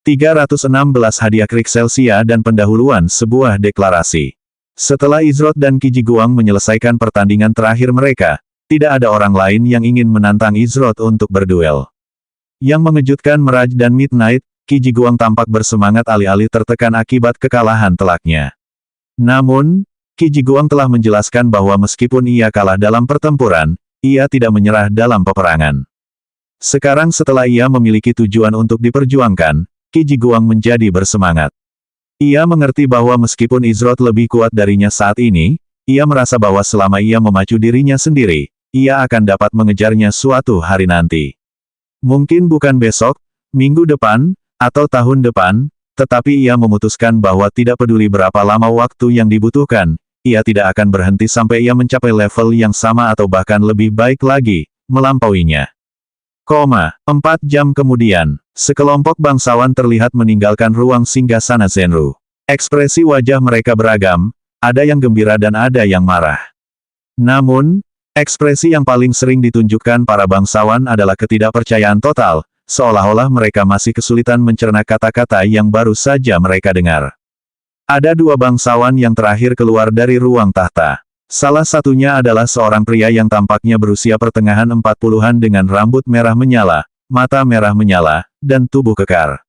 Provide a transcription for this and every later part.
316 hadiah Krixelsia dan pendahuluan sebuah deklarasi. Setelah Izroth dan Qiji Guang menyelesaikan pertandingan terakhir mereka, tidak ada orang lain yang ingin menantang Izroth untuk berduel. Yang mengejutkan Mirage dan Midnight, Qiji Guang tampak bersemangat alih-alih tertekan akibat kekalahan telaknya. Namun, Qiji Guang telah menjelaskan bahwa meskipun ia kalah dalam pertempuran, ia tidak menyerah dalam peperangan. Sekarang setelah ia memiliki tujuan untuk diperjuangkan, Qiji Guang menjadi bersemangat. Ia mengerti bahwa meskipun Izroth lebih kuat darinya saat ini, ia merasa bahwa selama ia memacu dirinya sendiri, ia akan dapat mengejarnya suatu hari nanti. Mungkin bukan besok, minggu depan, atau tahun depan, tetapi ia memutuskan bahwa tidak peduli berapa lama waktu yang dibutuhkan, ia tidak akan berhenti sampai ia mencapai level yang sama atau bahkan lebih baik lagi, melampauinya. 4 jam kemudian, sekelompok bangsawan terlihat meninggalkan ruang singgasana Zenru. Ekspresi wajah mereka beragam, ada yang gembira dan ada yang marah. Namun, ekspresi yang paling sering ditunjukkan para bangsawan adalah ketidakpercayaan total, seolah-olah mereka masih kesulitan mencerna kata-kata yang baru saja mereka dengar. Ada dua bangsawan yang terakhir keluar dari ruang tahta. Salah satunya adalah seorang pria yang tampaknya berusia pertengahan 40-an dengan rambut merah menyala, mata merah menyala, dan tubuh kekar.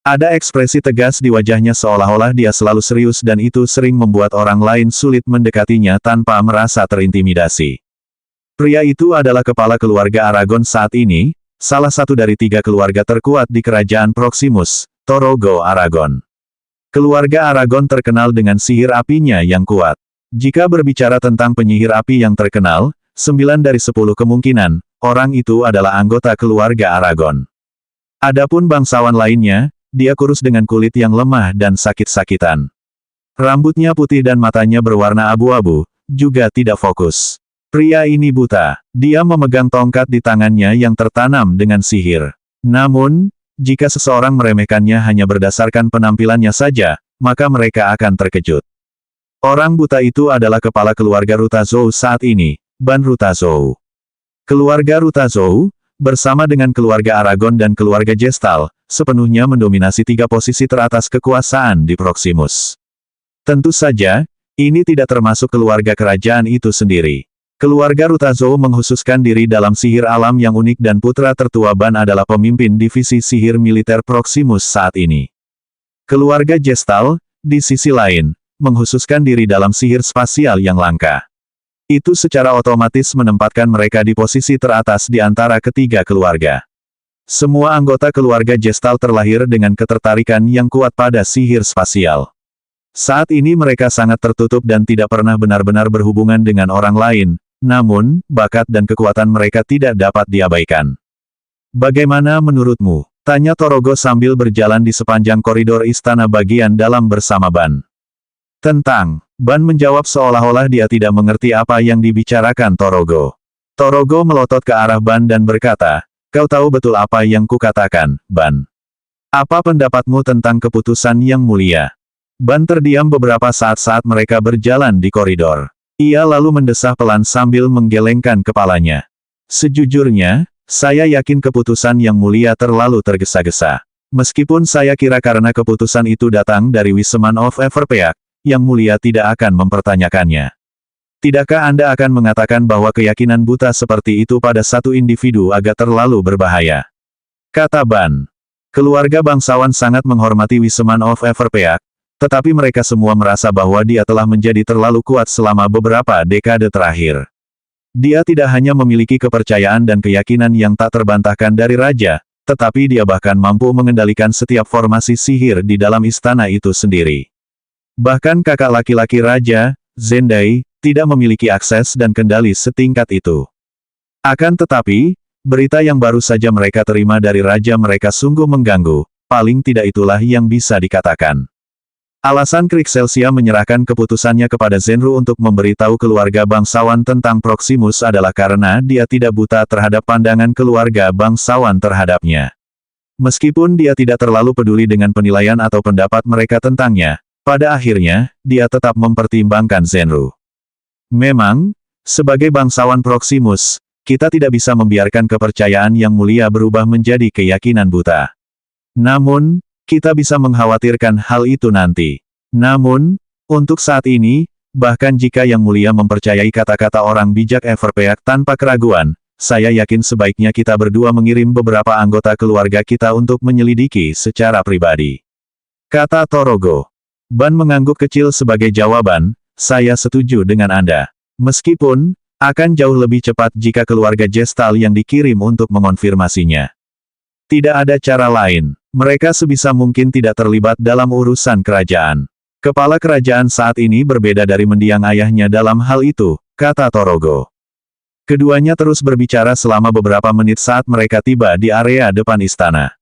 Ada ekspresi tegas di wajahnya seolah-olah dia selalu serius dan itu sering membuat orang lain sulit mendekatinya tanpa merasa terintimidasi. Pria itu adalah kepala keluarga Aragon saat ini, salah satu dari 3 keluarga terkuat di kerajaan Proximus, Torogo Aragon. Keluarga Aragon terkenal dengan sihir apinya yang kuat. Jika berbicara tentang penyihir api yang terkenal, 9 dari 10 kemungkinan, orang itu adalah anggota keluarga Aragon. Adapun bangsawan lainnya, dia kurus dengan kulit yang lemah dan sakit-sakitan. Rambutnya putih dan matanya berwarna abu-abu, juga tidak fokus. Pria ini buta. Dia memegang tongkat di tangannya yang tertanam dengan sihir. Namun, jika seseorang meremehkannya hanya berdasarkan penampilannya saja, maka mereka akan terkejut. Orang buta itu adalah kepala keluarga Rutazou saat ini, Ban Rutazou. Keluarga Rutazou, bersama dengan keluarga Aragon dan keluarga Gestal, sepenuhnya mendominasi 3 posisi teratas kekuasaan di Proximus. Tentu saja, ini tidak termasuk keluarga kerajaan itu sendiri. Keluarga Rutazou menghususkan diri dalam sihir alam yang unik dan putra tertua Ban adalah pemimpin divisi sihir militer Proximus saat ini. Keluarga Gestal, di sisi lain, menghususkan diri dalam sihir spasial yang langka. Itu secara otomatis menempatkan mereka di posisi teratas di antara ketiga keluarga. Semua anggota keluarga Gestal terlahir dengan ketertarikan yang kuat pada sihir spasial. Saat ini mereka sangat tertutup dan tidak pernah benar-benar berhubungan dengan orang lain, namun, bakat dan kekuatan mereka tidak dapat diabaikan. Bagaimana menurutmu? Tanya Torogo sambil berjalan di sepanjang koridor istana bagian dalam bersama Ban. Ban menjawab seolah-olah dia tidak mengerti apa yang dibicarakan Torogo. Torogo melotot ke arah Ban dan berkata, "Kau tahu betul apa yang kukatakan, Ban. Apa pendapatmu tentang keputusan yang mulia?" Ban terdiam beberapa saat mereka berjalan di koridor. Ia lalu mendesah pelan sambil menggelengkan kepalanya. "Sejujurnya, saya yakin keputusan yang mulia terlalu tergesa-gesa. Meskipun saya kira karena keputusan itu datang dari Wisman of Everpeak, yang mulia tidak akan mempertanyakannya. Tidakkah Anda akan mengatakan bahwa keyakinan buta seperti itu pada satu individu agak terlalu berbahaya?" Kata Ban. Keluarga bangsawan sangat menghormati Wisman of Everpeak, tetapi mereka semua merasa bahwa dia telah menjadi terlalu kuat selama beberapa dekade terakhir. Dia tidak hanya memiliki kepercayaan dan keyakinan yang tak terbantahkan dari raja, tetapi dia bahkan mampu mengendalikan setiap formasi sihir di dalam istana itu sendiri. Bahkan kakak laki-laki raja, Zendai, tidak memiliki akses dan kendali setingkat itu. Akan tetapi, berita yang baru saja mereka terima dari raja mereka sungguh mengganggu, paling tidak itulah yang bisa dikatakan. Alasan Krixelsia menyerahkan keputusannya kepada Zenru untuk memberitahu keluarga bangsawan tentang Proximus adalah karena dia tidak buta terhadap pandangan keluarga bangsawan terhadapnya. Meskipun dia tidak terlalu peduli dengan penilaian atau pendapat mereka tentangnya, pada akhirnya, dia tetap mempertimbangkan Zenru. Memang, sebagai bangsawan Proximus, kita tidak bisa membiarkan kepercayaan yang mulia berubah menjadi keyakinan buta. Namun, Kita bisa mengkhawatirkan hal itu nanti. Namun, untuk saat ini, bahkan jika Yang Mulia mempercayai kata-kata orang bijak Everpeak tanpa keraguan, saya yakin sebaiknya kita berdua mengirim beberapa anggota keluarga kita untuk menyelidiki secara pribadi. Kata Torogo. Ban mengangguk kecil sebagai jawaban, saya setuju dengan Anda. Meskipun, akan jauh lebih cepat jika keluarga Gestal yang dikirim untuk mengonfirmasinya. Tidak ada cara lain. Mereka sebisa mungkin tidak terlibat dalam urusan kerajaan. Kepala kerajaan saat ini berbeda dari mendiang ayahnya dalam hal itu, kata Torogo. Keduanya terus berbicara selama beberapa menit saat mereka tiba di area depan istana.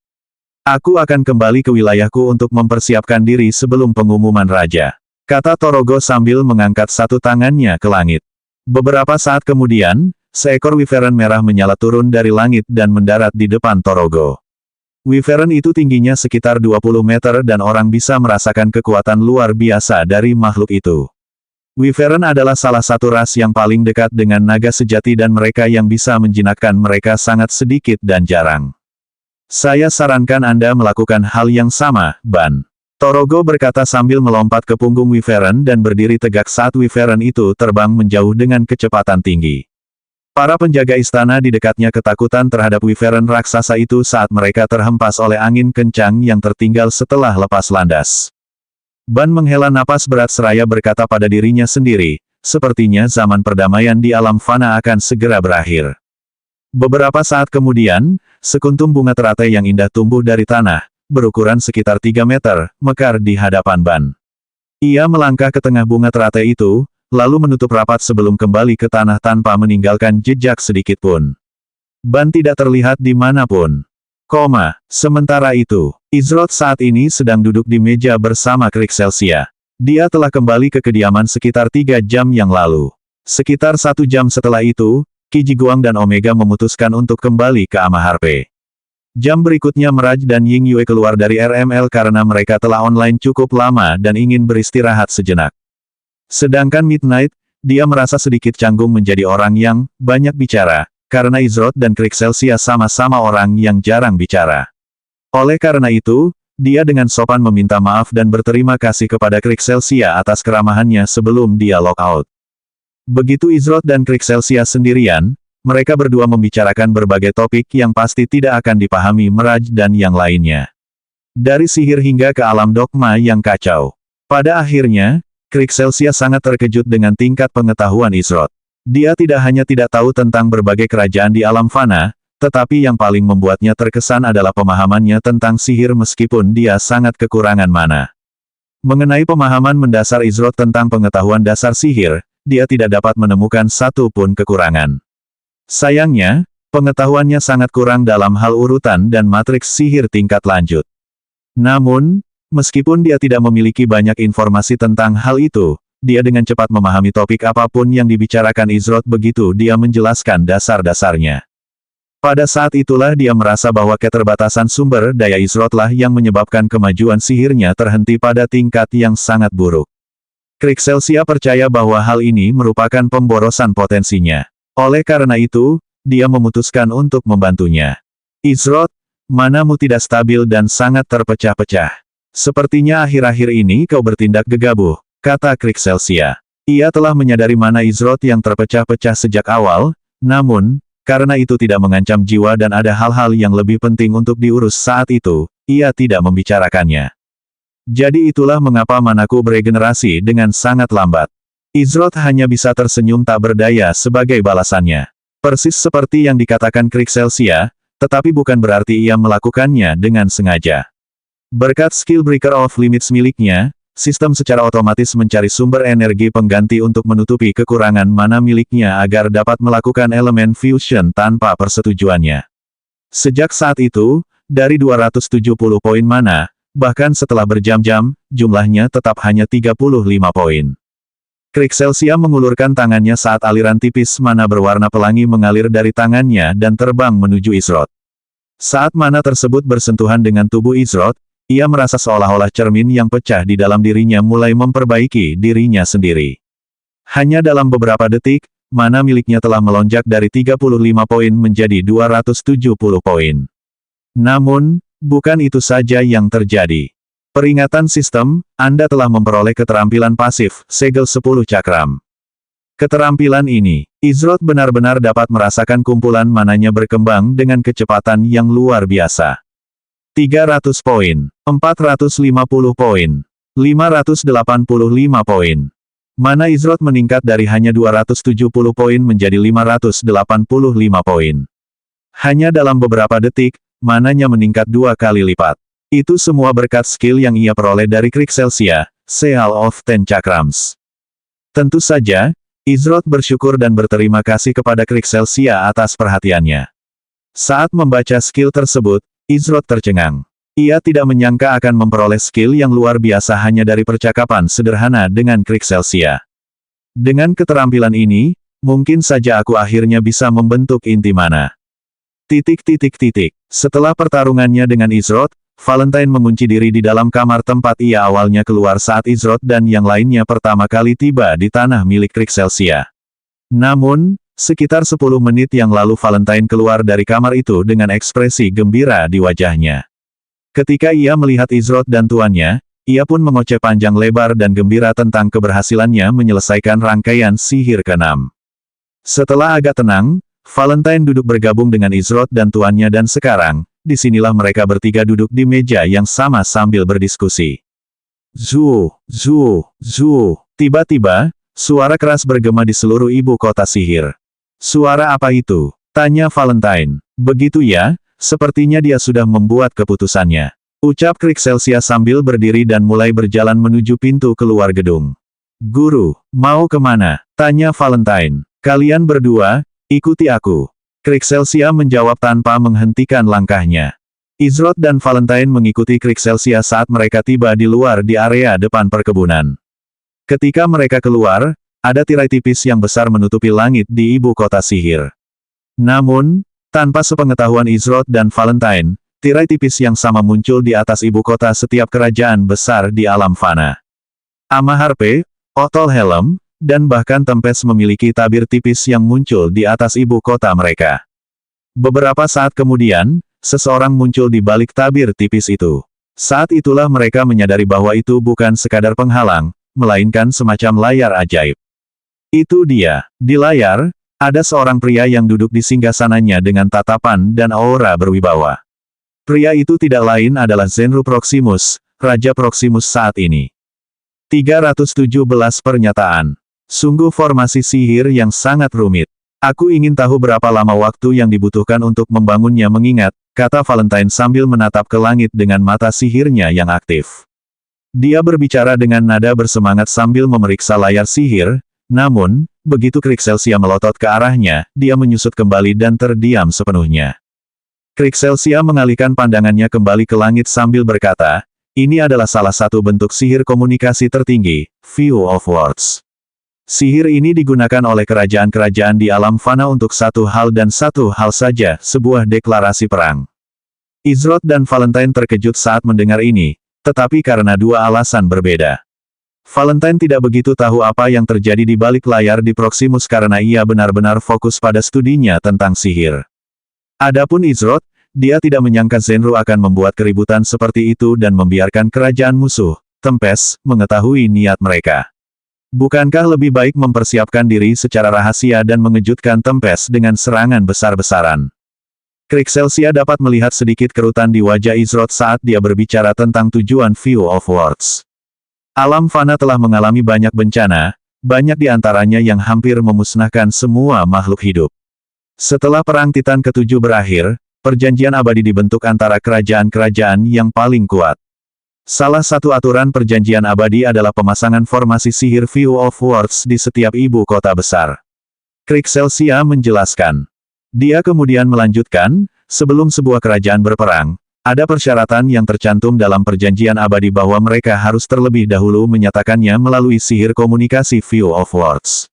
Aku akan kembali ke wilayahku untuk mempersiapkan diri sebelum pengumuman raja, kata Torogo sambil mengangkat satu tangannya ke langit. Beberapa saat kemudian, seekor Wyvern merah menyala turun dari langit dan mendarat di depan Torogo. Wyvern itu tingginya sekitar 20 meter dan orang bisa merasakan kekuatan luar biasa dari makhluk itu. Wyvern adalah salah satu ras yang paling dekat dengan naga sejati dan mereka yang bisa menjinakkan mereka sangat sedikit dan jarang. Saya sarankan Anda melakukan hal yang sama, Ban. Torogo berkata sambil melompat ke punggung Wyvern dan berdiri tegak saat Wyvern itu terbang menjauh dengan kecepatan tinggi. Para penjaga istana di dekatnya ketakutan terhadap Wyvern raksasa itu saat mereka terhempas oleh angin kencang yang tertinggal setelah lepas landas. Ban menghela napas berat seraya berkata pada dirinya sendiri, sepertinya zaman perdamaian di alam fana akan segera berakhir. Beberapa saat kemudian, sekuntum bunga teratai yang indah tumbuh dari tanah, berukuran sekitar 3 meter, mekar di hadapan Ban. Ia melangkah ke tengah bunga teratai itu, lalu menutup rapat sebelum kembali ke tanah tanpa meninggalkan jejak sedikit pun. Ban tidak terlihat di manapun. Sementara itu, Izroth saat ini sedang duduk di meja bersama Krixelsia. Dia telah kembali ke kediaman sekitar 3 jam yang lalu. Sekitar 1 jam setelah itu, Qi Jiguang dan Omega memutuskan untuk kembali ke Amaharpe. Jam berikutnya Meraj dan Ying Yue keluar dari RML karena mereka telah online cukup lama dan ingin beristirahat sejenak. Sedangkan Midnight, dia merasa sedikit canggung menjadi orang yang banyak bicara, karena Izroth dan Krixelsia sama-sama orang yang jarang bicara. Oleh karena itu, dia dengan sopan meminta maaf dan berterima kasih kepada Krixelsia atas keramahannya sebelum dia log out. Begitu Izroth dan Krixelsia sendirian, mereka berdua membicarakan berbagai topik yang pasti tidak akan dipahami Meraj dan yang lainnya. Dari sihir hingga ke alam dogma yang kacau. Pada akhirnya, Krixelsia sangat terkejut dengan tingkat pengetahuan Izroth. Dia tidak hanya tidak tahu tentang berbagai kerajaan di alam fana, tetapi yang paling membuatnya terkesan adalah pemahamannya tentang sihir meskipun dia sangat kekurangan mana. Mengenai pemahaman mendasar Izroth tentang pengetahuan dasar sihir, dia tidak dapat menemukan satu pun kekurangan. Sayangnya, pengetahuannya sangat kurang dalam hal urutan dan matriks sihir tingkat lanjut. Namun, meskipun dia tidak memiliki banyak informasi tentang hal itu, dia dengan cepat memahami topik apapun yang dibicarakan Izroth begitu dia menjelaskan dasar-dasarnya. Pada saat itulah dia merasa bahwa keterbatasan sumber daya Izroth lah yang menyebabkan kemajuan sihirnya terhenti pada tingkat yang sangat buruk. Krixelsia percaya bahwa hal ini merupakan pemborosan potensinya. Oleh karena itu, dia memutuskan untuk membantunya. Izroth, manamu tidak stabil dan sangat terpecah-pecah. Sepertinya akhir-akhir ini kau bertindak gegabah, kata Krixelsia. Ia telah menyadari mana Izroth yang terpecah-pecah sejak awal, namun, karena itu tidak mengancam jiwa dan ada hal-hal yang lebih penting untuk diurus saat itu, ia tidak membicarakannya. Jadi itulah mengapa manaku beregenerasi dengan sangat lambat. Izroth hanya bisa tersenyum tak berdaya sebagai balasannya. Persis seperti yang dikatakan Krixelsia, tetapi bukan berarti ia melakukannya dengan sengaja. Berkat skill Breaker of Limits miliknya, sistem secara otomatis mencari sumber energi pengganti untuk menutupi kekurangan mana miliknya agar dapat melakukan elemen fusion tanpa persetujuannya. Sejak saat itu, dari 270 poin mana, bahkan setelah berjam-jam, jumlahnya tetap hanya 35 poin. Krixelsia mengulurkan tangannya saat aliran tipis mana berwarna pelangi mengalir dari tangannya dan terbang menuju Izroth. Saat mana tersebut bersentuhan dengan tubuh Izroth, ia merasa seolah-olah cermin yang pecah di dalam dirinya mulai memperbaiki dirinya sendiri. Hanya dalam beberapa detik, mana miliknya telah melonjak dari 35 poin menjadi 270 poin. Namun, Bukan itu saja yang terjadi. Peringatan sistem, Anda telah memperoleh keterampilan pasif, segel 10 cakram. Keterampilan ini, Izroth benar-benar dapat merasakan kumpulan mananya berkembang dengan kecepatan yang luar biasa. 300 poin, 450 poin, 585 poin. Mana Izroth meningkat dari hanya 270 poin menjadi 585 poin. Hanya dalam beberapa detik, mananya meningkat 2 kali lipat. Itu semua berkat skill yang ia peroleh dari Krixelsia, Seal of Ten Chakrams. Tentu saja, Izroth bersyukur dan berterima kasih kepada Krixelsia atas perhatiannya. Saat membaca skill tersebut, Izroth tercengang. Ia tidak menyangka akan memperoleh skill yang luar biasa hanya dari percakapan sederhana dengan Krixelsia. Dengan keterampilan ini, mungkin saja aku akhirnya bisa membentuk inti mana. Setelah pertarungannya dengan Izroth, Valentine mengunci diri di dalam kamar tempat ia awalnya keluar saat Izroth dan yang lainnya pertama kali tiba di tanah milik Krixelsia. Namun, sekitar 10 menit yang lalu Valentine keluar dari kamar itu dengan ekspresi gembira di wajahnya. Ketika ia melihat Izroth dan tuannya, ia pun mengoceh panjang lebar dan gembira tentang keberhasilannya menyelesaikan rangkaian sihir ke-6. Setelah agak tenang, Valentine duduk bergabung dengan Izroth dan tuannya dan sekarang, disinilah mereka bertiga duduk di meja yang sama sambil berdiskusi. Tiba-tiba, suara keras bergema di seluruh ibu kota sihir. Suara apa itu? Tanya Valentine. Begitu ya, sepertinya dia sudah membuat keputusannya. Ucap Krixelsia sambil berdiri dan mulai berjalan menuju pintu keluar gedung. Guru, mau kemana? Tanya Valentine. Kalian berdua, ikuti aku. Krixelsia menjawab tanpa menghentikan langkahnya. Izroth dan Valentine mengikuti Krixelsia saat mereka tiba di luar di area depan perkebunan. Ketika mereka keluar, ada tirai tipis yang besar menutupi langit di ibu kota sihir. Namun, tanpa sepengetahuan Izroth dan Valentine, tirai tipis yang sama muncul di atas ibu kota setiap kerajaan besar di alam fana. Amaharpe, Otol Helm, dan bahkan Tempest memiliki tabir tipis yang muncul di atas ibu kota mereka. Beberapa saat kemudian, seseorang muncul di balik tabir tipis itu. Saat itulah mereka menyadari bahwa itu bukan sekadar penghalang, melainkan semacam layar ajaib. Itu dia. Di layar, ada seorang pria yang duduk di singgasananya dengan tatapan dan aura berwibawa. Pria itu tidak lain adalah Zenru Proximus, Raja Proximus saat ini. 317 pernyataan. Sungguh formasi sihir yang sangat rumit. Aku ingin tahu berapa lama waktu yang dibutuhkan untuk membangunnya mengingat, kata Valentine sambil menatap ke langit dengan mata sihirnya yang aktif. Dia berbicara dengan nada bersemangat sambil memeriksa layar sihir, namun, begitu Krixelsia melotot ke arahnya, dia menyusut kembali dan terdiam sepenuhnya. Krixelsia mengalihkan pandangannya kembali ke langit sambil berkata, ini adalah salah satu bentuk sihir komunikasi tertinggi, View of Words. Sihir ini digunakan oleh kerajaan-kerajaan di alam fana untuk satu hal dan satu hal saja, sebuah deklarasi perang. Izroth dan Valentine terkejut saat mendengar ini, tetapi karena dua alasan berbeda. Valentine tidak begitu tahu apa yang terjadi di balik layar di Proximus karena ia benar-benar fokus pada studinya tentang sihir. Adapun Izroth, dia tidak menyangka Zenru akan membuat keributan seperti itu dan membiarkan kerajaan musuh, Tempest, mengetahui niat mereka. Bukankah lebih baik mempersiapkan diri secara rahasia dan mengejutkan Tempest dengan serangan besar-besaran? Krixelsia dapat melihat sedikit kerutan di wajah Izroth saat dia berbicara tentang tujuan View of Words. Alam fana telah mengalami banyak bencana, banyak di antaranya yang hampir memusnahkan semua makhluk hidup. Setelah Perang Titan ke-7 berakhir, perjanjian abadi dibentuk antara kerajaan-kerajaan yang paling kuat. Salah satu aturan perjanjian abadi adalah pemasangan formasi sihir View of Words di setiap ibu kota besar. Krixelsia menjelaskan. Dia kemudian melanjutkan, sebelum sebuah kerajaan berperang, ada persyaratan yang tercantum dalam perjanjian abadi bahwa mereka harus terlebih dahulu menyatakannya melalui sihir komunikasi View of Words.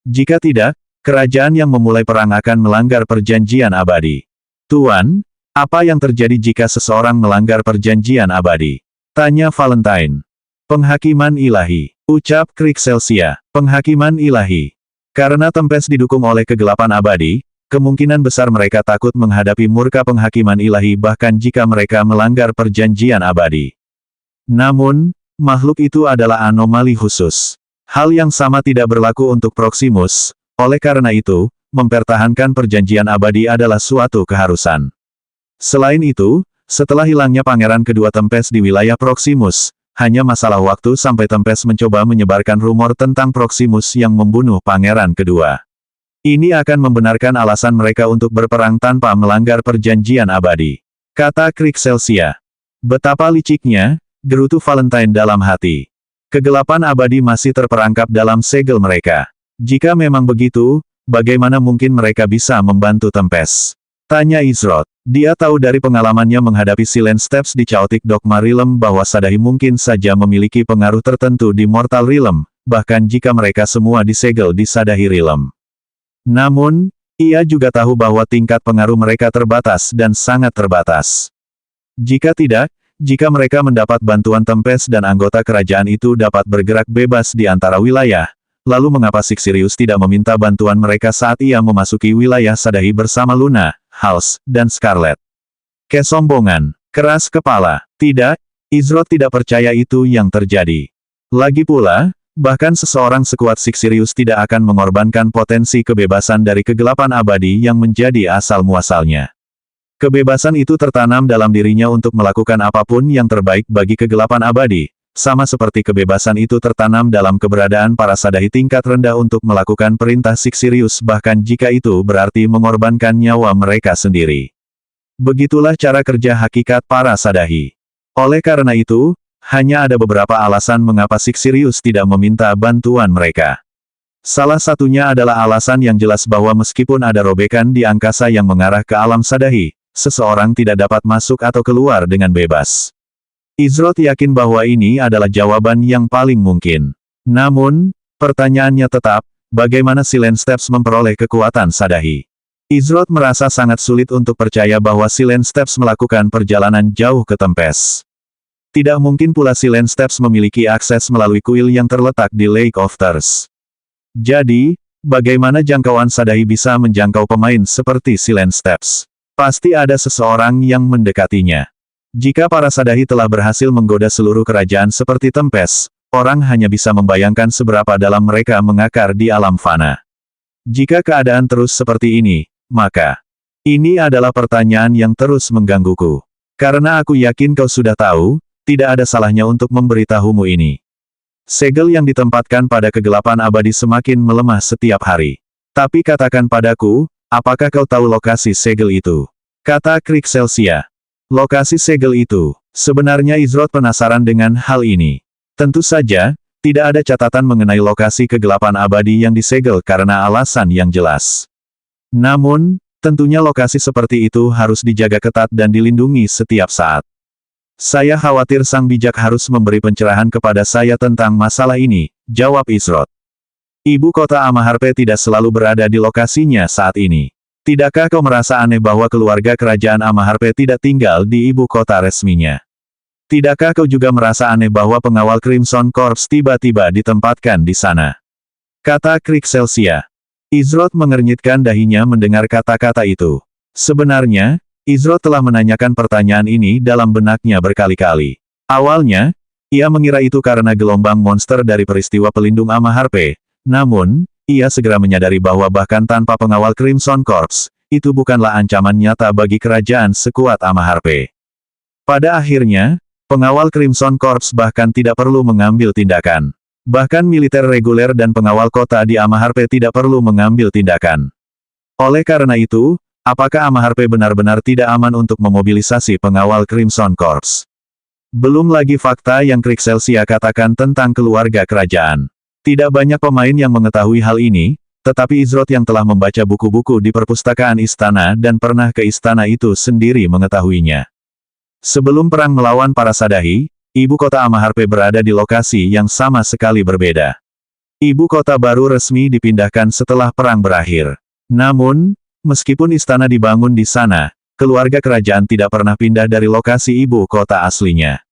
Jika tidak, kerajaan yang memulai perang akan melanggar perjanjian abadi. Tuan, apa yang terjadi jika seseorang melanggar perjanjian abadi? Tanya Valentine. Penghakiman ilahi. Ucap Krixelsia. Penghakiman ilahi. Karena Tempest didukung oleh kegelapan abadi, kemungkinan besar mereka takut menghadapi murka penghakiman ilahi bahkan jika mereka melanggar perjanjian abadi. Namun, makhluk itu adalah anomali khusus. Hal yang sama tidak berlaku untuk Proximus, oleh karena itu, mempertahankan perjanjian abadi adalah suatu keharusan. Selain itu, setelah hilangnya Pangeran Kedua Tempest di wilayah Proximus, hanya masalah waktu sampai Tempest mencoba menyebarkan rumor tentang Proximus yang membunuh Pangeran Kedua. Ini akan membenarkan alasan mereka untuk berperang tanpa melanggar perjanjian abadi. Kata Krixelsia. Betapa liciknya, gerutu Valentine dalam hati. Kegelapan abadi masih terperangkap dalam segel mereka. Jika memang begitu, bagaimana mungkin mereka bisa membantu Tempest? Tanya Izroth. Dia tahu dari pengalamannya menghadapi Silent Steps di Chaotic Dogma Realm bahwa Sadahi mungkin saja memiliki pengaruh tertentu di Mortal Realm, bahkan jika mereka semua disegel di Sadahi Realm. Namun, ia juga tahu bahwa tingkat pengaruh mereka terbatas dan sangat terbatas. Jika tidak, jika mereka mendapat bantuan Tempest dan anggota kerajaan itu dapat bergerak bebas di antara wilayah, lalu mengapa Sixirius tidak meminta bantuan mereka saat ia memasuki wilayah Sadahi bersama Luna, Hals, dan Scarlet? Kesombongan, keras kepala. Tidak, Izroth tidak percaya itu yang terjadi. Lagi pula, bahkan seseorang sekuat Sixirius tidak akan mengorbankan potensi kebebasan dari kegelapan abadi yang menjadi asal-muasalnya. Kebebasan itu tertanam dalam dirinya untuk melakukan apapun yang terbaik bagi kegelapan abadi, sama seperti kebebasan itu tertanam dalam keberadaan para Sadahi tingkat rendah untuk melakukan perintah Sixirius bahkan jika itu berarti mengorbankan nyawa mereka sendiri. Begitulah cara kerja hakikat para Sadahi. Oleh karena itu, hanya ada beberapa alasan mengapa Sixirius tidak meminta bantuan mereka. Salah satunya adalah alasan yang jelas bahwa meskipun ada robekan di angkasa yang mengarah ke alam Sadahi, seseorang tidak dapat masuk atau keluar dengan bebas. Izroth yakin bahwa ini adalah jawaban yang paling mungkin. Namun, pertanyaannya tetap, bagaimana Silent Steps memperoleh kekuatan Sadahi? Izroth merasa sangat sulit untuk percaya bahwa Silent Steps melakukan perjalanan jauh ke Tempest. Tidak mungkin pula Silent Steps memiliki akses melalui kuil yang terletak di Lake of Thirst. Jadi, bagaimana jangkauan Sadahi bisa menjangkau pemain seperti Silent Steps? Pasti ada seseorang yang mendekatinya. Jika para Sadahi telah berhasil menggoda seluruh kerajaan seperti Tempest, orang hanya bisa membayangkan seberapa dalam mereka mengakar di alam fana. Jika keadaan terus seperti ini, maka ini adalah pertanyaan yang terus menggangguku. Karena aku yakin kau sudah tahu, tidak ada salahnya untuk memberitahumu ini. Segel yang ditempatkan pada kegelapan abadi semakin melemah setiap hari. Tapi katakan padaku, apakah kau tahu lokasi segel itu? Kata Krixelsia. Lokasi segel itu. Sebenarnya Izroth penasaran dengan hal ini. Tentu saja, tidak ada catatan mengenai lokasi kegelapan abadi yang disegel karena alasan yang jelas. Namun, tentunya lokasi seperti itu harus dijaga ketat dan dilindungi setiap saat. Saya khawatir Sang Bijak harus memberi pencerahan kepada saya tentang masalah ini, jawab Izroth. Ibu kota Amaharpe tidak selalu berada di lokasinya saat ini. Tidakkah kau merasa aneh bahwa keluarga kerajaan Amaharpe tidak tinggal di ibu kota resminya? Tidakkah kau juga merasa aneh bahwa pengawal Crimson Corps tiba-tiba ditempatkan di sana? Kata Krixelsia. Izroth mengernyitkan dahinya mendengar kata-kata itu. Sebenarnya, Izroth telah menanyakan pertanyaan ini dalam benaknya berkali-kali. Awalnya, ia mengira itu karena gelombang monster dari peristiwa pelindung Amaharpe. Namun, ia segera menyadari bahwa bahkan tanpa pengawal Crimson Corps, itu bukanlah ancaman nyata bagi kerajaan sekuat Amaharpe. Pada akhirnya, pengawal Crimson Corps bahkan tidak perlu mengambil tindakan. Bahkan militer reguler dan pengawal kota di Amaharpe tidak perlu mengambil tindakan. Oleh karena itu, apakah Amaharpe benar-benar tidak aman untuk memobilisasi pengawal Crimson Corps? Belum lagi fakta yang Krixelsia katakan tentang keluarga kerajaan. Tidak banyak pemain yang mengetahui hal ini, tetapi Izroth yang telah membaca buku-buku di perpustakaan istana dan pernah ke istana itu sendiri mengetahuinya. Sebelum perang melawan para Sadahi, ibu kota Amaharpe berada di lokasi yang sama sekali berbeda. Ibu kota baru resmi dipindahkan setelah perang berakhir. Namun, meskipun istana dibangun di sana, keluarga kerajaan tidak pernah pindah dari lokasi ibu kota aslinya.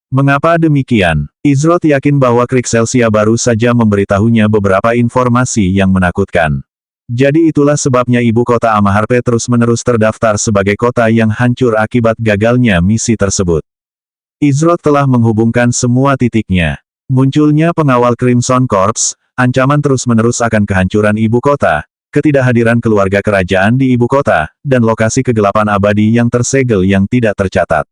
Mengapa demikian? Izroth yakin bahwa Krixelsia baru saja memberitahunya beberapa informasi yang menakutkan. Jadi itulah sebabnya ibu kota Amaharpe terus-menerus terdaftar sebagai kota yang hancur akibat gagalnya misi tersebut. Izroth telah menghubungkan semua titiknya. Munculnya pengawal Crimson Corps, ancaman terus-menerus akan kehancuran ibu kota, ketidakhadiran keluarga kerajaan di ibu kota, dan lokasi kegelapan abadi yang tersegel yang tidak tercatat.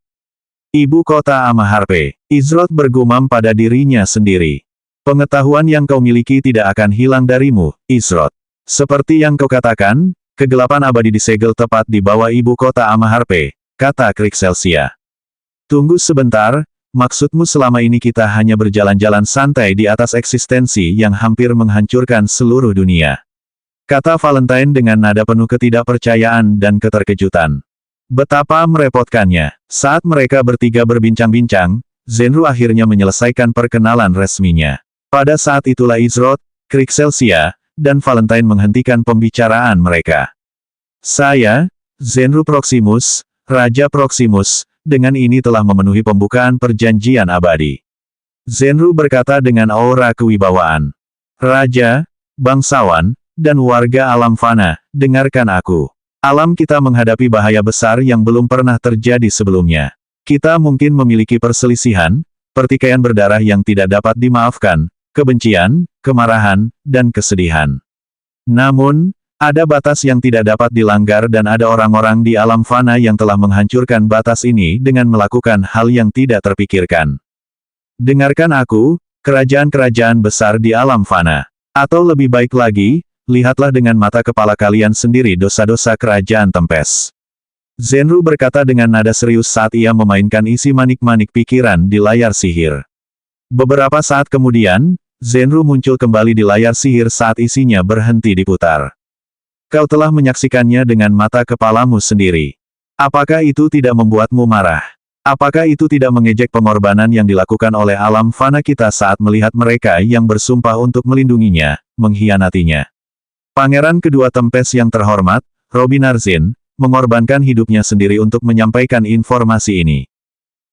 Ibu kota Amaharpe. Izroth bergumam pada dirinya sendiri. Pengetahuan yang kau miliki tidak akan hilang darimu, Izroth. Seperti yang kau katakan, kegelapan abadi disegel tepat di bawah ibu kota Amaharpe, kata Krixelsia. Tunggu sebentar, maksudmu selama ini kita hanya berjalan-jalan santai di atas eksistensi yang hampir menghancurkan seluruh dunia. Kata Valentine dengan nada penuh ketidakpercayaan dan keterkejutan. Betapa merepotkannya. Saat mereka bertiga berbincang-bincang, Zenru akhirnya menyelesaikan perkenalan resminya. Pada saat itulah Izroth, Krixelsia, dan Valentine menghentikan pembicaraan mereka. Saya, Zenru Proximus, Raja Proximus, dengan ini telah memenuhi pembukaan perjanjian abadi. Zenru berkata dengan aura kewibawaan. Raja, bangsawan, dan warga alam fana, dengarkan aku. Alam kita menghadapi bahaya besar yang belum pernah terjadi sebelumnya. Kita mungkin memiliki perselisihan, pertikaian berdarah yang tidak dapat dimaafkan, kebencian, kemarahan, dan kesedihan. Namun, ada batas yang tidak dapat dilanggar dan ada orang-orang di alam fana yang telah menghancurkan batas ini dengan melakukan hal yang tidak terpikirkan. Dengarkan aku, kerajaan-kerajaan besar di alam fana. Atau lebih baik lagi, lihatlah dengan mata kepala kalian sendiri dosa-dosa kerajaan Tempest. Zenru berkata dengan nada serius saat ia memainkan isi manik-manik pikiran di layar sihir. Beberapa saat kemudian, Zenru muncul kembali di layar sihir saat isinya berhenti diputar. Kau telah menyaksikannya dengan mata kepalamu sendiri. Apakah itu tidak membuatmu marah? Apakah itu tidak mengejek pengorbanan yang dilakukan oleh alam fana kita saat melihat mereka yang bersumpah untuk melindunginya, mengkhianatinya? Pangeran kedua Tempest yang terhormat, Robin Arzin, mengorbankan hidupnya sendiri untuk menyampaikan informasi ini.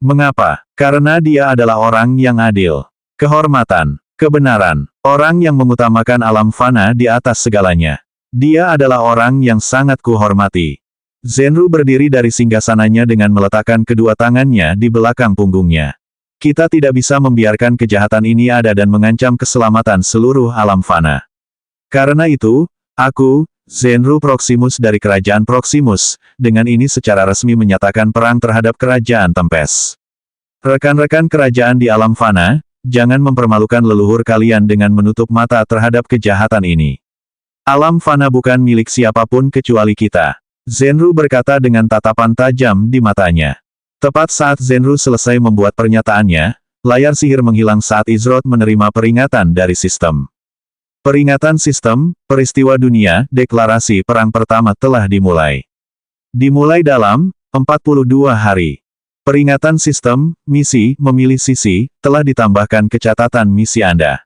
Mengapa? Karena dia adalah orang yang adil. Kehormatan. Kebenaran. Orang yang mengutamakan alam fana di atas segalanya. Dia adalah orang yang sangat kuhormati. Zenru berdiri dari singgasananya dengan meletakkan kedua tangannya di belakang punggungnya. Kita tidak bisa membiarkan kejahatan ini ada dan mengancam keselamatan seluruh alam fana. Karena itu, aku, Zenru Proximus dari Kerajaan Proximus, dengan ini secara resmi menyatakan perang terhadap Kerajaan Tempest. Rekan-rekan kerajaan di alam fana, jangan mempermalukan leluhur kalian dengan menutup mata terhadap kejahatan ini. Alam fana bukan milik siapapun kecuali kita. Zenru berkata dengan tatapan tajam di matanya. Tepat saat Zenru selesai membuat pernyataannya, layar sihir menghilang saat Izroth menerima peringatan dari sistem. Peringatan sistem, peristiwa dunia, deklarasi perang pertama telah dimulai. Dimulai dalam 42 hari. Peringatan sistem, misi, memilih sisi, telah ditambahkan ke catatan misi Anda.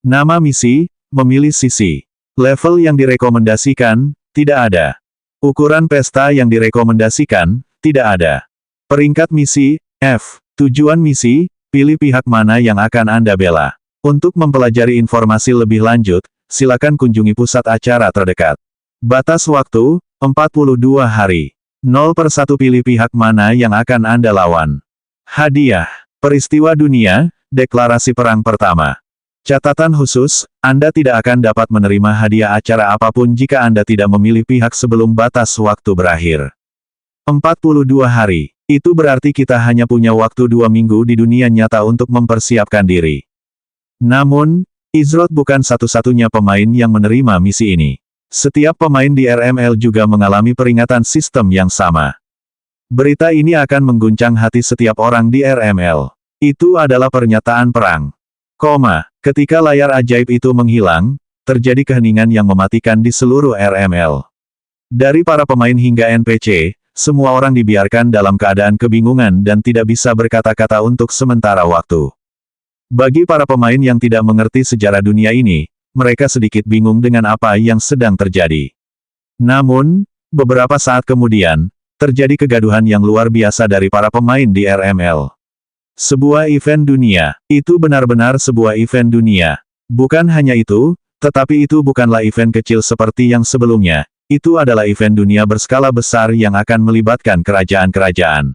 Nama misi, memilih sisi. Level yang direkomendasikan, tidak ada. Ukuran pesta yang direkomendasikan, tidak ada. Peringkat misi, F. Tujuan misi, pilih pihak mana yang akan Anda bela. Untuk mempelajari informasi lebih lanjut, silakan kunjungi pusat acara terdekat. Batas waktu, 42 hari. 0/1 pilih pihak mana yang akan Anda lawan. Hadiah. Peristiwa dunia, deklarasi perang pertama. Catatan khusus, Anda tidak akan dapat menerima hadiah acara apapun jika Anda tidak memilih pihak sebelum batas waktu berakhir. 42 hari. Itu berarti kita hanya punya waktu 2 minggu di dunia nyata untuk mempersiapkan diri. Namun, Izroth bukan satu-satunya pemain yang menerima misi ini. Setiap pemain di RML juga mengalami peringatan sistem yang sama. Berita ini akan mengguncang hati setiap orang di RML. Itu adalah pernyataan perang. Ketika layar ajaib itu menghilang, terjadi keheningan yang mematikan di seluruh RML. Dari para pemain hingga NPC, semua orang dibiarkan dalam keadaan kebingungan dan tidak bisa berkata-kata untuk sementara waktu. Bagi para pemain yang tidak mengerti sejarah dunia ini, mereka sedikit bingung dengan apa yang sedang terjadi. Namun, beberapa saat kemudian, terjadi kegaduhan yang luar biasa dari para pemain di RML. Sebuah event dunia. Itu benar-benar sebuah event dunia. Bukan hanya itu, Tetapi itu bukanlah event kecil seperti yang sebelumnya, itu adalah event dunia berskala besar yang akan melibatkan kerajaan-kerajaan.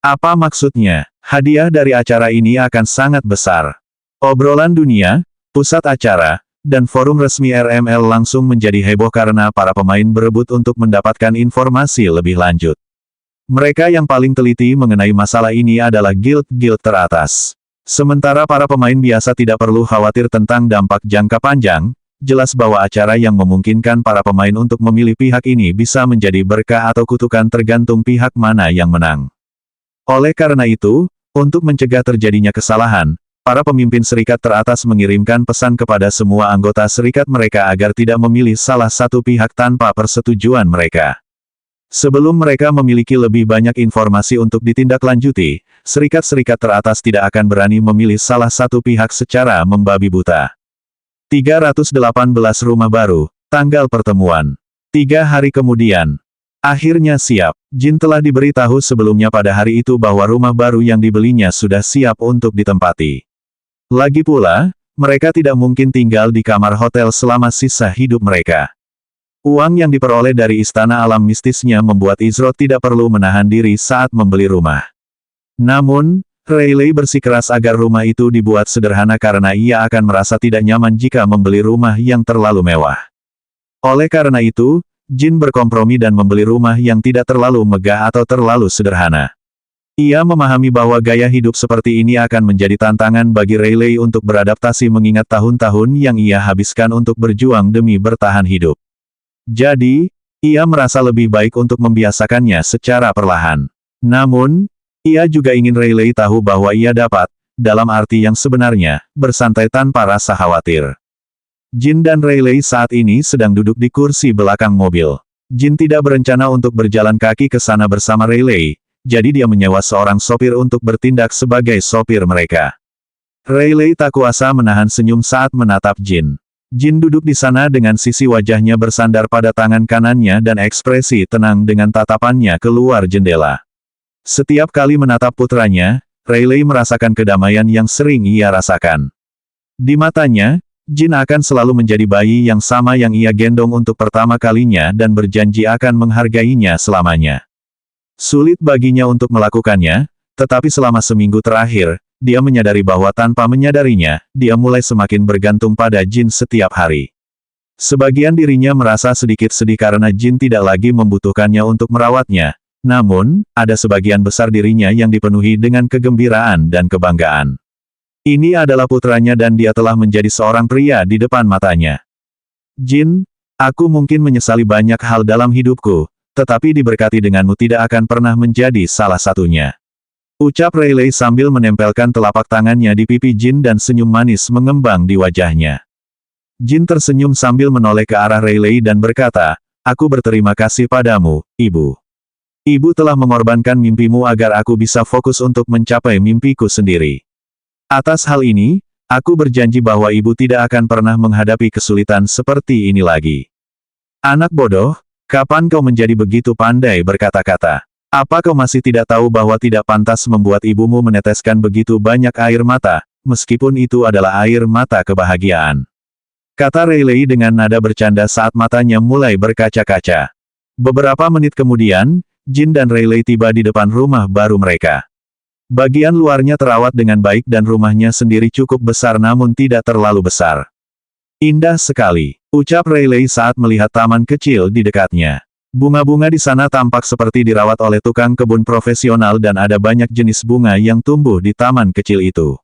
Apa maksudnya? Hadiah dari acara ini akan sangat besar. Obrolan dunia, pusat acara, dan forum resmi RML langsung menjadi heboh karena para pemain berebut untuk mendapatkan informasi lebih lanjut. Mereka yang paling teliti mengenai masalah ini adalah guild-guild teratas. Sementara para pemain biasa tidak perlu khawatir tentang dampak jangka panjang, jelas bahwa acara yang memungkinkan para pemain untuk memilih pihak ini bisa menjadi berkah atau kutukan tergantung pihak mana yang menang. Oleh karena itu, untuk mencegah terjadinya kesalahan, para pemimpin serikat teratas mengirimkan pesan kepada semua anggota serikat mereka agar tidak memilih salah satu pihak tanpa persetujuan mereka. Sebelum mereka memiliki lebih banyak informasi untuk ditindaklanjuti, serikat-serikat teratas tidak akan berani memilih salah satu pihak secara membabi buta. 318 rumah baru, tanggal pertemuan. 3 hari kemudian. Akhirnya siap. Jin telah diberitahu sebelumnya pada hari itu bahwa rumah baru yang dibelinya sudah siap untuk ditempati. Lagi pula, mereka tidak mungkin tinggal di kamar hotel selama sisa hidup mereka. Uang yang diperoleh dari istana alam mistisnya membuat Izrod tidak perlu menahan diri saat membeli rumah. Namun, Rayleigh bersikeras agar rumah itu dibuat sederhana karena ia akan merasa tidak nyaman jika membeli rumah yang terlalu mewah. Oleh karena itu, Jin berkompromi dan membeli rumah yang tidak terlalu megah atau terlalu sederhana. Ia memahami bahwa gaya hidup seperti ini akan menjadi tantangan bagi Rayleigh untuk beradaptasi mengingat tahun-tahun yang ia habiskan untuk berjuang demi bertahan hidup. Jadi, ia merasa lebih baik untuk membiasakannya secara perlahan. Namun, ia juga ingin Rayleigh tahu bahwa ia dapat, dalam arti yang sebenarnya, bersantai tanpa rasa khawatir. Jin dan Rayleigh saat ini sedang duduk di kursi belakang mobil. Jin tidak berencana untuk berjalan kaki ke sana bersama Rayleigh, jadi dia menyewa seorang sopir untuk bertindak sebagai sopir mereka. Rayleigh tak kuasa menahan senyum saat menatap Jin. Jin duduk di sana dengan sisi wajahnya bersandar pada tangan kanannya dan ekspresi tenang dengan tatapannya keluar jendela. Setiap kali menatap putranya, Rayleigh merasakan kedamaian yang sering ia rasakan. Di matanya, Jin akan selalu menjadi bayi yang sama yang ia gendong untuk pertama kalinya dan berjanji akan menghargainya selamanya. Sulit baginya untuk melakukannya, tetapi selama seminggu terakhir, dia menyadari bahwa tanpa menyadarinya, dia mulai semakin bergantung pada Jin setiap hari. Sebagian dirinya merasa sedikit sedih karena Jin tidak lagi membutuhkannya untuk merawatnya, namun, ada sebagian besar dirinya yang dipenuhi dengan kegembiraan dan kebanggaan. Ini adalah putranya dan dia telah menjadi seorang pria di depan matanya. Jin, aku mungkin menyesali banyak hal dalam hidupku, tetapi diberkati denganmu tidak akan pernah menjadi salah satunya. Ucap Rayleigh sambil menempelkan telapak tangannya di pipi Jin dan senyum manis mengembang di wajahnya. Jin tersenyum sambil menoleh ke arah Rayleigh dan berkata, aku berterima kasih padamu, Ibu. Ibu telah mengorbankan mimpimu agar aku bisa fokus untuk mencapai mimpiku sendiri. Atas hal ini, aku berjanji bahwa ibu tidak akan pernah menghadapi kesulitan seperti ini lagi. Anak bodoh, kapan kau menjadi begitu pandai berkata-kata? Apa kau masih tidak tahu bahwa tidak pantas membuat ibumu meneteskan begitu banyak air mata, meskipun itu adalah air mata kebahagiaan? Kata Rayleigh dengan nada bercanda saat matanya mulai berkaca-kaca. Beberapa menit kemudian, Jin dan Rayleigh tiba di depan rumah baru mereka. Bagian luarnya terawat dengan baik dan rumahnya sendiri cukup besar namun tidak terlalu besar. Indah sekali, ucap Rayleigh saat melihat taman kecil di dekatnya. Bunga-bunga di sana tampak seperti dirawat oleh tukang kebun profesional dan ada banyak jenis bunga yang tumbuh di taman kecil itu.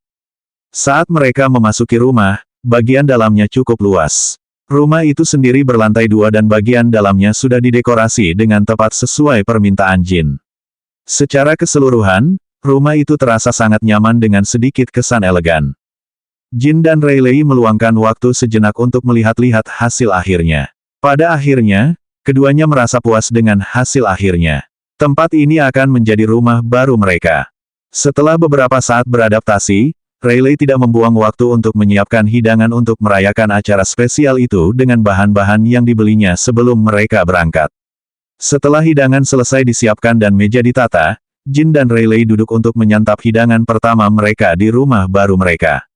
Saat mereka memasuki rumah, bagian dalamnya cukup luas. Rumah itu sendiri berlantai 2 dan bagian dalamnya sudah didekorasi dengan tepat sesuai permintaan Jin. Secara keseluruhan, rumah itu terasa sangat nyaman dengan sedikit kesan elegan. Jin dan Rayleigh meluangkan waktu sejenak untuk melihat-lihat hasil akhirnya. Pada akhirnya, keduanya merasa puas dengan hasil akhirnya. Tempat ini akan menjadi rumah baru mereka. Setelah beberapa saat beradaptasi, Rayleigh tidak membuang waktu untuk menyiapkan hidangan untuk merayakan acara spesial itu dengan bahan-bahan yang dibelinya sebelum mereka berangkat. Setelah hidangan selesai disiapkan dan meja ditata, Jin dan Rayleigh duduk untuk menyantap hidangan pertama mereka di rumah baru mereka.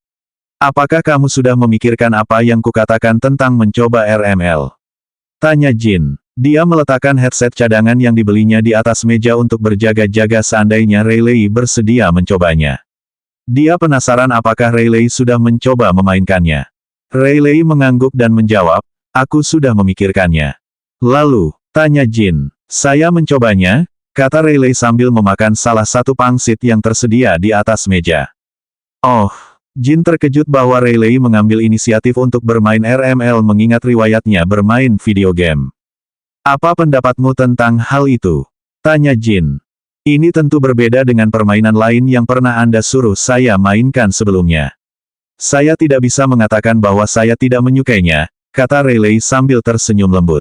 Apakah kamu sudah memikirkan apa yang kukatakan tentang mencoba RML? Tanya Jin. Dia meletakkan headset cadangan yang dibelinya di atas meja untuk berjaga-jaga seandainya Rayleigh bersedia mencobanya. Dia penasaran apakah Rayleigh sudah mencoba memainkannya. Rayleigh mengangguk dan menjawab, aku sudah memikirkannya. Lalu, tanya Jin. Saya mencobanya, kata Rayleigh sambil memakan salah satu pangsit yang tersedia di atas meja. Oh, Jin terkejut bahwa Rayleigh mengambil inisiatif untuk bermain RML mengingat riwayatnya bermain video game. Apa pendapatmu tentang hal itu? Tanya Jin. Ini tentu berbeda dengan permainan lain yang pernah Anda suruh saya mainkan sebelumnya. Saya tidak bisa mengatakan bahwa saya tidak menyukainya, kata Rayleigh sambil tersenyum lembut.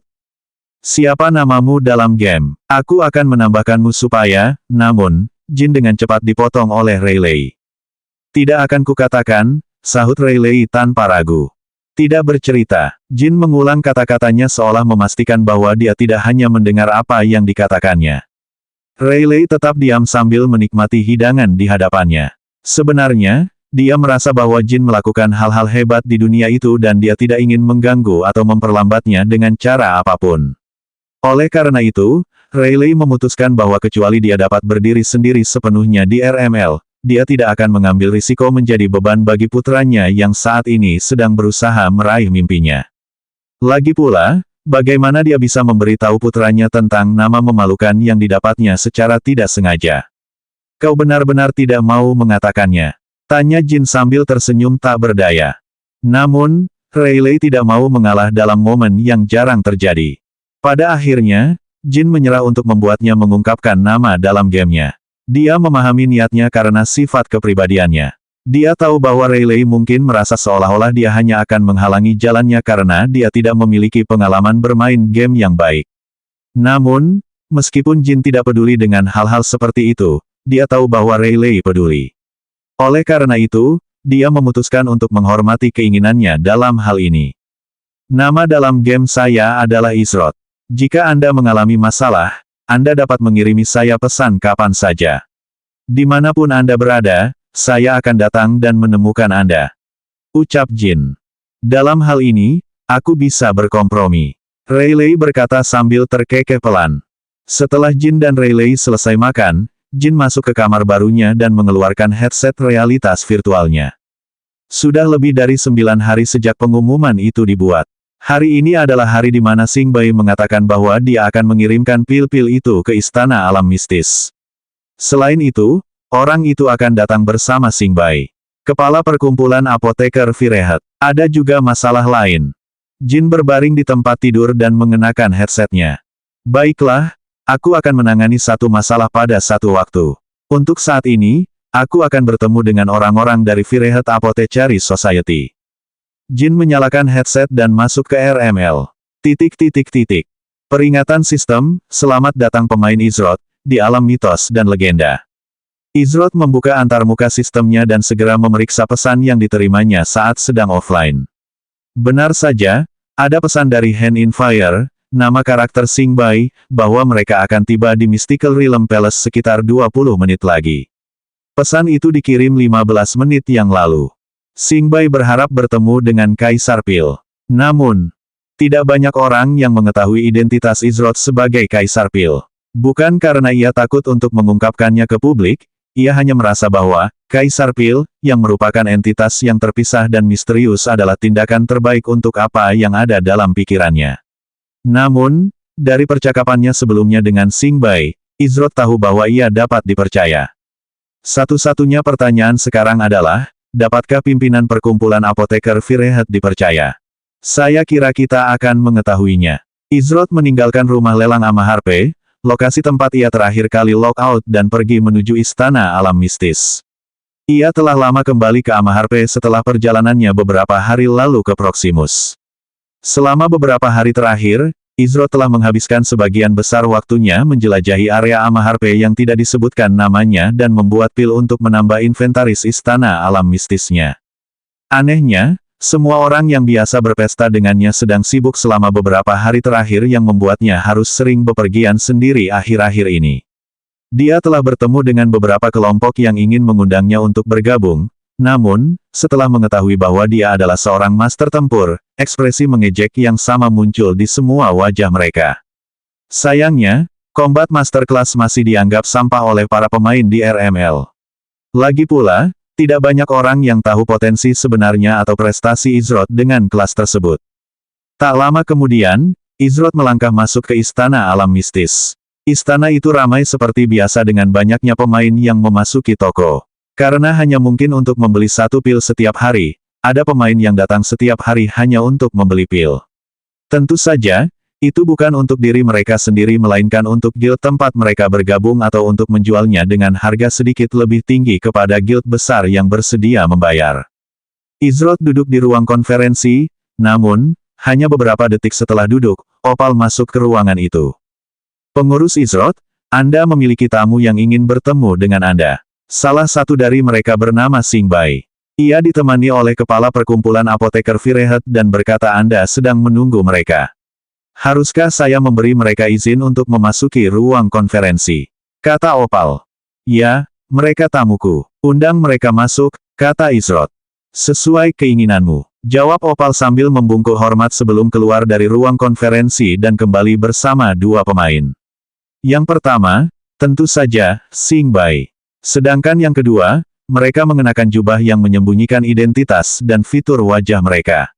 Siapa namamu dalam game? Aku akan menambahkanmu supaya, namun, Jin dengan cepat dipotong oleh Rayleigh. Tidak akan kukatakan, sahut Rayleigh tanpa ragu. Tidak bercerita, Jin mengulang kata-katanya seolah memastikan bahwa dia tidak hanya mendengar apa yang dikatakannya. Rayleigh tetap diam sambil menikmati hidangan di hadapannya. Sebenarnya, dia merasa bahwa Jin melakukan hal-hal hebat di dunia itu dan dia tidak ingin mengganggu atau memperlambatnya dengan cara apapun. Oleh karena itu, Rayleigh memutuskan bahwa kecuali dia dapat berdiri sendiri sepenuhnya di RML, dia tidak akan mengambil risiko menjadi beban bagi putranya yang saat ini sedang berusaha meraih mimpinya. Lagi pula, bagaimana dia bisa memberitahu putranya tentang nama memalukan yang didapatnya secara tidak sengaja? Kau benar-benar tidak mau mengatakannya? Tanya Jin sambil tersenyum tak berdaya. Namun, Rayleigh tidak mau mengalah dalam momen yang jarang terjadi. Pada akhirnya, Jin menyerah untuk membuatnya mengungkapkan nama dalam gamenya. Dia memahami niatnya karena sifat kepribadiannya. Dia tahu bahwa Rayleigh mungkin merasa seolah-olah dia hanya akan menghalangi jalannya karena dia tidak memiliki pengalaman bermain game yang baik. Namun, meskipun Jin tidak peduli dengan hal-hal seperti itu, dia tahu bahwa Rayleigh peduli. Oleh karena itu, dia memutuskan untuk menghormati keinginannya dalam hal ini. Nama dalam game saya adalah Izroth. Jika Anda mengalami masalah, Anda dapat mengirimi saya pesan kapan saja. Dimanapun Anda berada, saya akan datang dan menemukan Anda. Ucap Jin. Dalam hal ini, aku bisa berkompromi. Rayleigh berkata sambil terkekeh pelan. Setelah Jin dan Rayleigh selesai makan, Jin masuk ke kamar barunya dan mengeluarkan headset realitas virtualnya. Sudah lebih dari 9 hari sejak pengumuman itu dibuat. Hari ini adalah hari di mana Xingbai mengatakan bahwa dia akan mengirimkan pil-pil itu ke Istana Alam Mistis. Selain itu, orang itu akan datang bersama Xingbai. Kepala perkumpulan apoteker Firehead. Ada juga masalah lain. Jin berbaring di tempat tidur dan mengenakan headsetnya. Baiklah, aku akan menangani satu masalah pada satu waktu. Untuk saat ini, aku akan bertemu dengan orang-orang dari Firehead Apothecary Society. Jin menyalakan headset dan masuk ke RML. Peringatan sistem, selamat datang pemain Izroth, di alam mitos dan legenda. Izroth membuka antarmuka sistemnya dan segera memeriksa pesan yang diterimanya saat sedang offline. Benar saja, ada pesan dari Hand in Fire, nama karakter Xingbai, bahwa mereka akan tiba di Mystical Realm Palace sekitar 20 menit lagi. Pesan itu dikirim 15 menit yang lalu. Xingbai berharap bertemu dengan Kaisar Pil. Namun, tidak banyak orang yang mengetahui identitas Izroth sebagai Kaisar Pil. Bukan karena ia takut untuk mengungkapkannya ke publik, ia hanya merasa bahwa Kaisar Pil, yang merupakan entitas yang terpisah dan misterius adalah tindakan terbaik untuk apa yang ada dalam pikirannya. Namun, dari percakapannya sebelumnya dengan Xingbai, Izroth tahu bahwa ia dapat dipercaya. Satu-satunya pertanyaan sekarang adalah, dapatkah pimpinan perkumpulan apoteker Firehead dipercaya? Saya kira kita akan mengetahuinya. Izroth meninggalkan rumah lelang Amaharpe, lokasi tempat ia terakhir kali lockout dan pergi menuju Istana Alam Mistis. Ia telah lama kembali ke Amaharpe setelah perjalanannya beberapa hari lalu ke Proximus. Selama beberapa hari terakhir, Izroth telah menghabiskan sebagian besar waktunya menjelajahi area Amaharpe yang tidak disebutkan namanya dan membuat pil untuk menambah inventaris Istana Alam Mistisnya. Anehnya, semua orang yang biasa berpesta dengannya sedang sibuk selama beberapa hari terakhir yang membuatnya harus sering bepergian sendiri akhir-akhir ini. Dia telah bertemu dengan beberapa kelompok yang ingin mengundangnya untuk bergabung, Namun, setelah mengetahui bahwa dia adalah seorang master tempur, ekspresi mengejek yang sama muncul di semua wajah mereka. Sayangnya, Combat Masterclass masih dianggap sampah oleh para pemain di RML. Lagi pula, tidak banyak orang yang tahu potensi sebenarnya atau prestasi Izroth dengan kelas tersebut. Tak lama kemudian, Izroth melangkah masuk ke Istana Alam Mistis. Istana itu ramai seperti biasa dengan banyaknya pemain yang memasuki toko. Karena hanya mungkin untuk membeli satu pil setiap hari, ada pemain yang datang setiap hari hanya untuk membeli pil. Tentu saja, itu bukan untuk diri mereka sendiri melainkan untuk guild tempat mereka bergabung atau untuk menjualnya dengan harga sedikit lebih tinggi kepada guild besar yang bersedia membayar. Izroth duduk di ruang konferensi, namun, hanya beberapa detik setelah duduk, Opal masuk ke ruangan itu. Pengurus Izroth, Anda memiliki tamu yang ingin bertemu dengan Anda. Salah satu dari mereka bernama Xingbai. Ia ditemani oleh kepala perkumpulan apoteker Firehead dan berkata Anda sedang menunggu mereka. Haruskah saya memberi mereka izin untuk memasuki ruang konferensi? Kata Opal. Ya, mereka tamuku. Undang mereka masuk, kata Izroth. Sesuai keinginanmu. Jawab Opal sambil membungkuk hormat sebelum keluar dari ruang konferensi dan kembali bersama dua pemain. Yang pertama, tentu saja, Xingbai. Sedangkan yang kedua, mereka mengenakan jubah yang menyembunyikan identitas dan fitur wajah mereka.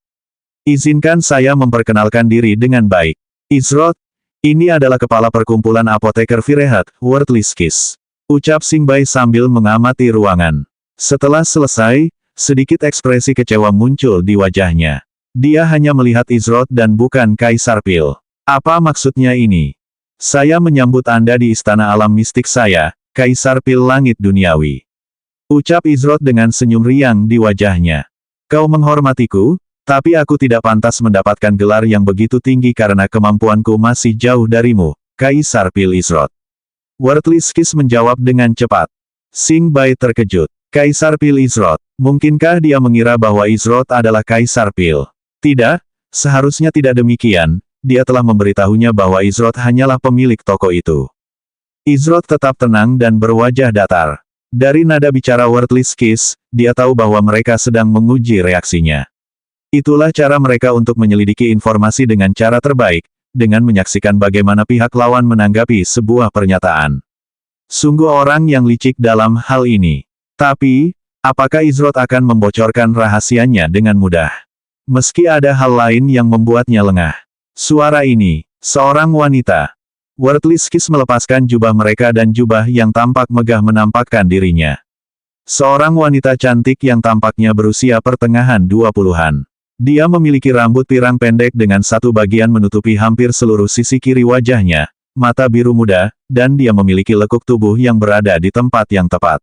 Izinkan saya memperkenalkan diri dengan baik. Izroth, ini adalah kepala perkumpulan apoteker Firehead, Worthless Kiss. Ucap Xingbai sambil mengamati ruangan. Setelah selesai, sedikit ekspresi kecewa muncul di wajahnya. Dia hanya melihat Izroth dan bukan Kaisar Pil. Apa maksudnya ini? Saya menyambut Anda di istana alam mistik saya, Kaisar Pil Langit Duniawi. Ucap Izroth dengan senyum riang di wajahnya. Kau menghormatiku, tapi aku tidak pantas mendapatkan gelar yang begitu tinggi karena kemampuanku masih jauh darimu, Kaisar Pil Izroth. Worthless Kiss menjawab dengan cepat. Xingbai terkejut. Kaisar Pil Izroth. Mungkinkah dia mengira bahwa Izroth adalah Kaisar Pil? Tidak, seharusnya tidak demikian. Dia telah memberitahunya bahwa Izroth hanyalah pemilik toko itu. Izroth tetap tenang dan berwajah datar. Dari nada bicara Worthless Kiss, dia tahu bahwa mereka sedang menguji reaksinya. Itulah cara mereka untuk menyelidiki informasi dengan cara terbaik, dengan menyaksikan bagaimana pihak lawan menanggapi sebuah pernyataan. Sungguh orang yang licik dalam hal ini. Tapi, apakah Izroth akan membocorkan rahasianya dengan mudah? Meski ada hal lain yang membuatnya lengah. Suara ini, seorang wanita. Worthless Kiss melepaskan jubah mereka dan jubah yang tampak megah menampakkan dirinya. Seorang wanita cantik yang tampaknya berusia pertengahan 20-an. Dia memiliki rambut pirang pendek dengan satu bagian menutupi hampir seluruh sisi kiri wajahnya, mata biru muda, dan dia memiliki lekuk tubuh yang berada di tempat yang tepat.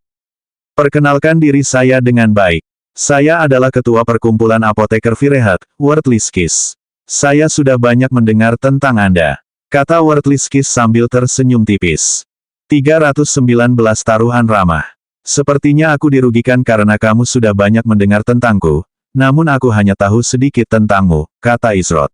Perkenalkan diri saya dengan baik. Saya adalah ketua perkumpulan apoteker Firehead, Worthless Kiss. Saya sudah banyak mendengar tentang Anda. Kata Worthless Kiss sambil tersenyum tipis. 319 taruhan ramah. Sepertinya aku dirugikan karena kamu sudah banyak mendengar tentangku, namun aku hanya tahu sedikit tentangmu, kata Izroth.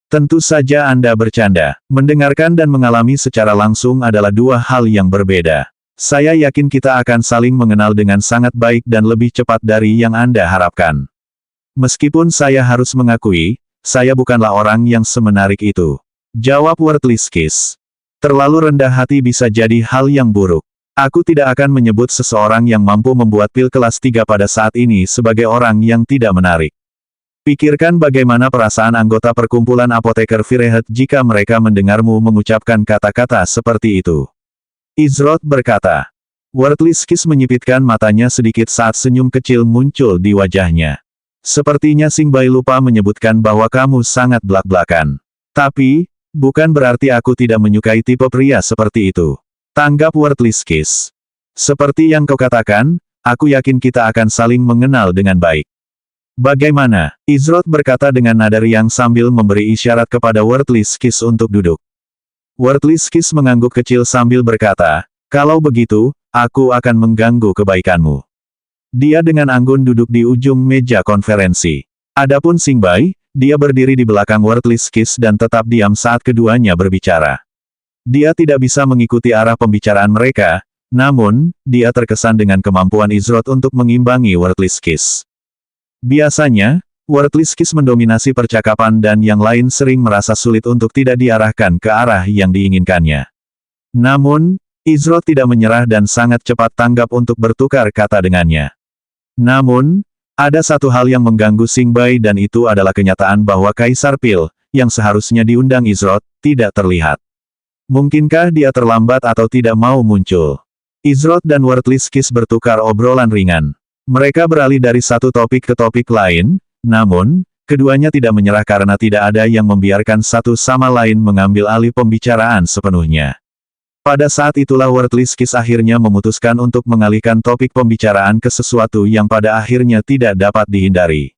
Tentu saja Anda bercanda. Mendengarkan dan mengalami secara langsung adalah dua hal yang berbeda. Saya yakin kita akan saling mengenal dengan sangat baik dan lebih cepat dari yang Anda harapkan. Meskipun saya harus mengakui, saya bukanlah orang yang semenarik itu. Jawab Worthless Kiss. Terlalu rendah hati bisa jadi hal yang buruk. Aku tidak akan menyebut seseorang yang mampu membuat pil kelas 3 pada saat ini sebagai orang yang tidak menarik. Pikirkan bagaimana perasaan anggota perkumpulan apoteker Firehead jika mereka mendengarmu mengucapkan kata-kata seperti itu. Izroth berkata. Worthless Kiss menyipitkan matanya sedikit saat senyum kecil muncul di wajahnya. Sepertinya Xingbai lupa menyebutkan bahwa kamu sangat blak-blakan. Tapi, bukan berarti aku tidak menyukai tipe pria seperti itu. Tanggap Worthless Kiss. Seperti yang kau katakan, aku yakin kita akan saling mengenal dengan baik. Bagaimana? Izroth berkata dengan nada riang sambil memberi isyarat kepada Worthless Kiss untuk duduk. Worthless Kiss mengangguk kecil sambil berkata, kalau begitu, aku akan mengganggu kebaikanmu. Dia dengan anggun duduk di ujung meja konferensi. Adapun Xingbai, dia berdiri di belakang Worthless Kiss dan tetap diam saat keduanya berbicara. Dia tidak bisa mengikuti arah pembicaraan mereka, Namun, dia terkesan dengan kemampuan Izroth untuk mengimbangi Worthless Kiss. Biasanya, Worthless Kiss mendominasi percakapan dan yang lain sering merasa sulit untuk tidak diarahkan ke arah yang diinginkannya. Namun, Izroth tidak menyerah dan sangat cepat tanggap untuk bertukar kata dengannya. Namun, ada satu hal yang mengganggu Xingbai dan itu adalah kenyataan bahwa Kaisar Pil, yang seharusnya diundang Izroth, tidak terlihat. Mungkinkah dia terlambat atau tidak mau muncul? Izroth dan Worthless Kiss bertukar obrolan ringan. Mereka beralih dari satu topik ke topik lain, namun, keduanya tidak menyerah karena tidak ada yang membiarkan satu sama lain mengambil alih pembicaraan sepenuhnya. Pada saat itulah Worthless Kiss akhirnya memutuskan untuk mengalihkan topik pembicaraan ke sesuatu yang pada akhirnya tidak dapat dihindari.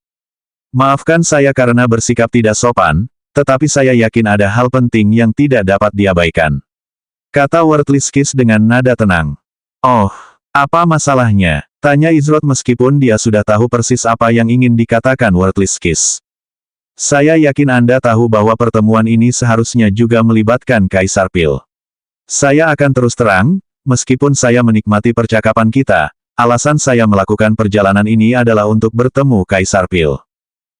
Maafkan saya karena bersikap tidak sopan, tetapi saya yakin ada hal penting yang tidak dapat diabaikan. Kata Worthless Kiss dengan nada tenang. Oh, apa masalahnya? Tanya Izroth meskipun dia sudah tahu persis apa yang ingin dikatakan Worthless Kiss. Saya yakin Anda tahu bahwa pertemuan ini seharusnya juga melibatkan Kaisar Pil. Saya akan terus terang, meskipun saya menikmati percakapan kita, alasan saya melakukan perjalanan ini adalah untuk bertemu Kaisar Pil.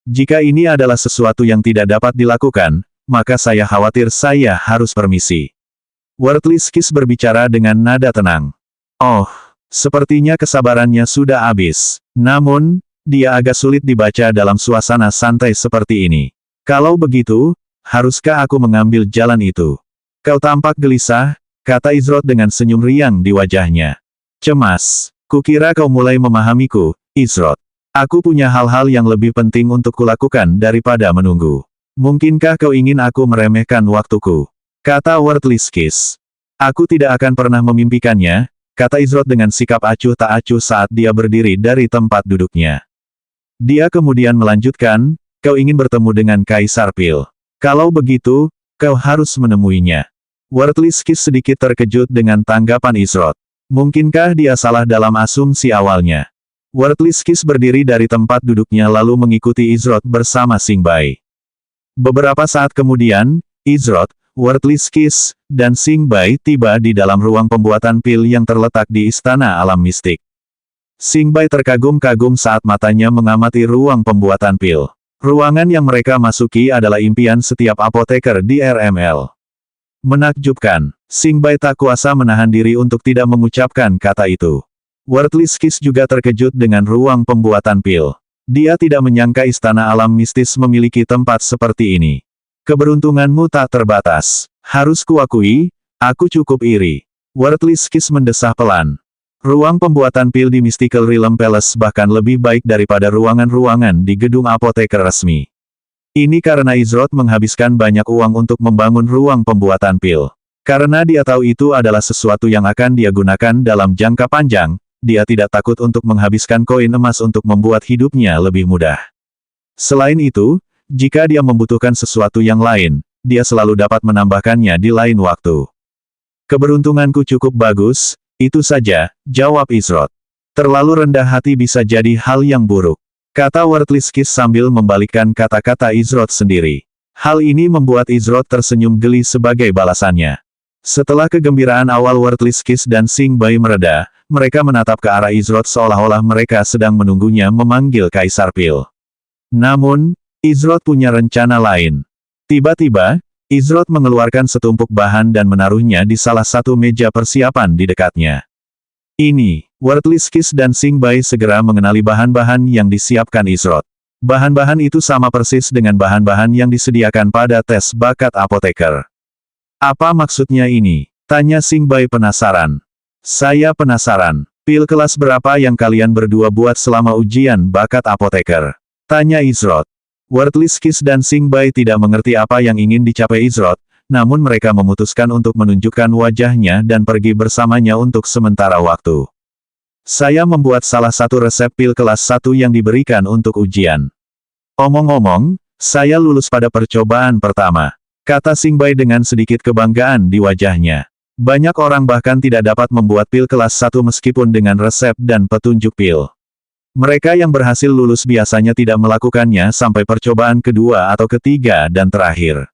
Jika ini adalah sesuatu yang tidak dapat dilakukan, maka saya khawatir saya harus permisi. Worthless Kiss berbicara dengan nada tenang. Oh, sepertinya kesabarannya sudah habis. Namun, dia agak sulit dibaca dalam suasana santai seperti ini. Kalau begitu, haruskah aku mengambil jalan itu? Kau tampak gelisah, kata Izroth dengan senyum riang di wajahnya. Cemas. Kukira kau mulai memahamiku, Izroth. Aku punya hal-hal yang lebih penting untuk kulakukan daripada menunggu. Mungkinkah kau ingin aku meremehkan waktuku? Kata Worthless Kiss. Aku tidak akan pernah memimpikannya, kata Izroth dengan sikap acuh tak acuh saat dia berdiri dari tempat duduknya. Dia kemudian melanjutkan, kau ingin bertemu dengan Kaisar Pil. Kalau begitu, kau harus menemuinya. Worthless Kiss sedikit terkejut dengan tanggapan Izroth. Mungkinkah dia salah dalam asumsi awalnya? Worthless Kiss berdiri dari tempat duduknya lalu mengikuti Izroth bersama Xingbai. Beberapa saat kemudian, Izroth, Worthless Kiss, dan Xingbai tiba di dalam ruang pembuatan pil yang terletak di Istana Alam Mistik. Xingbai terkagum-kagum saat matanya mengamati ruang pembuatan pil. Ruangan yang mereka masuki adalah impian setiap apoteker di RML. Menakjubkan, Xingbai tak kuasa menahan diri untuk tidak mengucapkan kata itu. Worthless Kiss juga terkejut dengan ruang pembuatan pil. Dia tidak menyangka Istana Alam Mistis memiliki tempat seperti ini. Keberuntunganmu tak terbatas. Harus kuakui, aku cukup iri. Worthless Kiss mendesah pelan. Ruang pembuatan pil di Mystical Realm Palace bahkan lebih baik daripada ruangan-ruangan di gedung apoteker resmi. Ini karena Izroth menghabiskan banyak uang untuk membangun ruang pembuatan pil. Karena dia tahu itu adalah sesuatu yang akan dia gunakan dalam jangka panjang, dia tidak takut untuk menghabiskan koin emas untuk membuat hidupnya lebih mudah. Selain itu, jika dia membutuhkan sesuatu yang lain, dia selalu dapat menambahkannya di lain waktu. Keberuntunganku cukup bagus, itu saja, jawab Izroth. Terlalu rendah hati bisa jadi hal yang buruk, kata Worthless Kiss sambil membalikkan kata-kata Izroth sendiri. Hal ini membuat Izroth tersenyum geli sebagai balasannya. Setelah kegembiraan awal Worthless Kiss dan Xingbai mereda, mereka menatap ke arah Izroth seolah-olah mereka sedang menunggunya memanggil Kaisar Pil. Namun, Izroth punya rencana lain. Tiba-tiba, Izroth mengeluarkan setumpuk bahan dan menaruhnya di salah satu meja persiapan di dekatnya. Ini, Worthless Kiss dan Xingbai segera mengenali bahan-bahan yang disiapkan Izroth. Bahan-bahan itu sama persis dengan bahan-bahan yang disediakan pada tes bakat apoteker. Apa maksudnya ini? Tanya Xingbai penasaran. Saya penasaran. Pil kelas berapa yang kalian berdua buat selama ujian bakat apoteker? Tanya Izroth. Worthless Kiss dan Xingbai tidak mengerti apa yang ingin dicapai Izroth, namun mereka memutuskan untuk menunjukkan wajahnya dan pergi bersamanya untuk sementara waktu. Saya membuat salah satu resep pil kelas 1 yang diberikan untuk ujian. Omong-omong, saya lulus pada percobaan pertama, kata Xingbai dengan sedikit kebanggaan di wajahnya. Banyak orang bahkan tidak dapat membuat pil kelas 1 meskipun dengan resep dan petunjuk pil. Mereka yang berhasil lulus biasanya tidak melakukannya sampai percobaan kedua atau ketiga dan terakhir.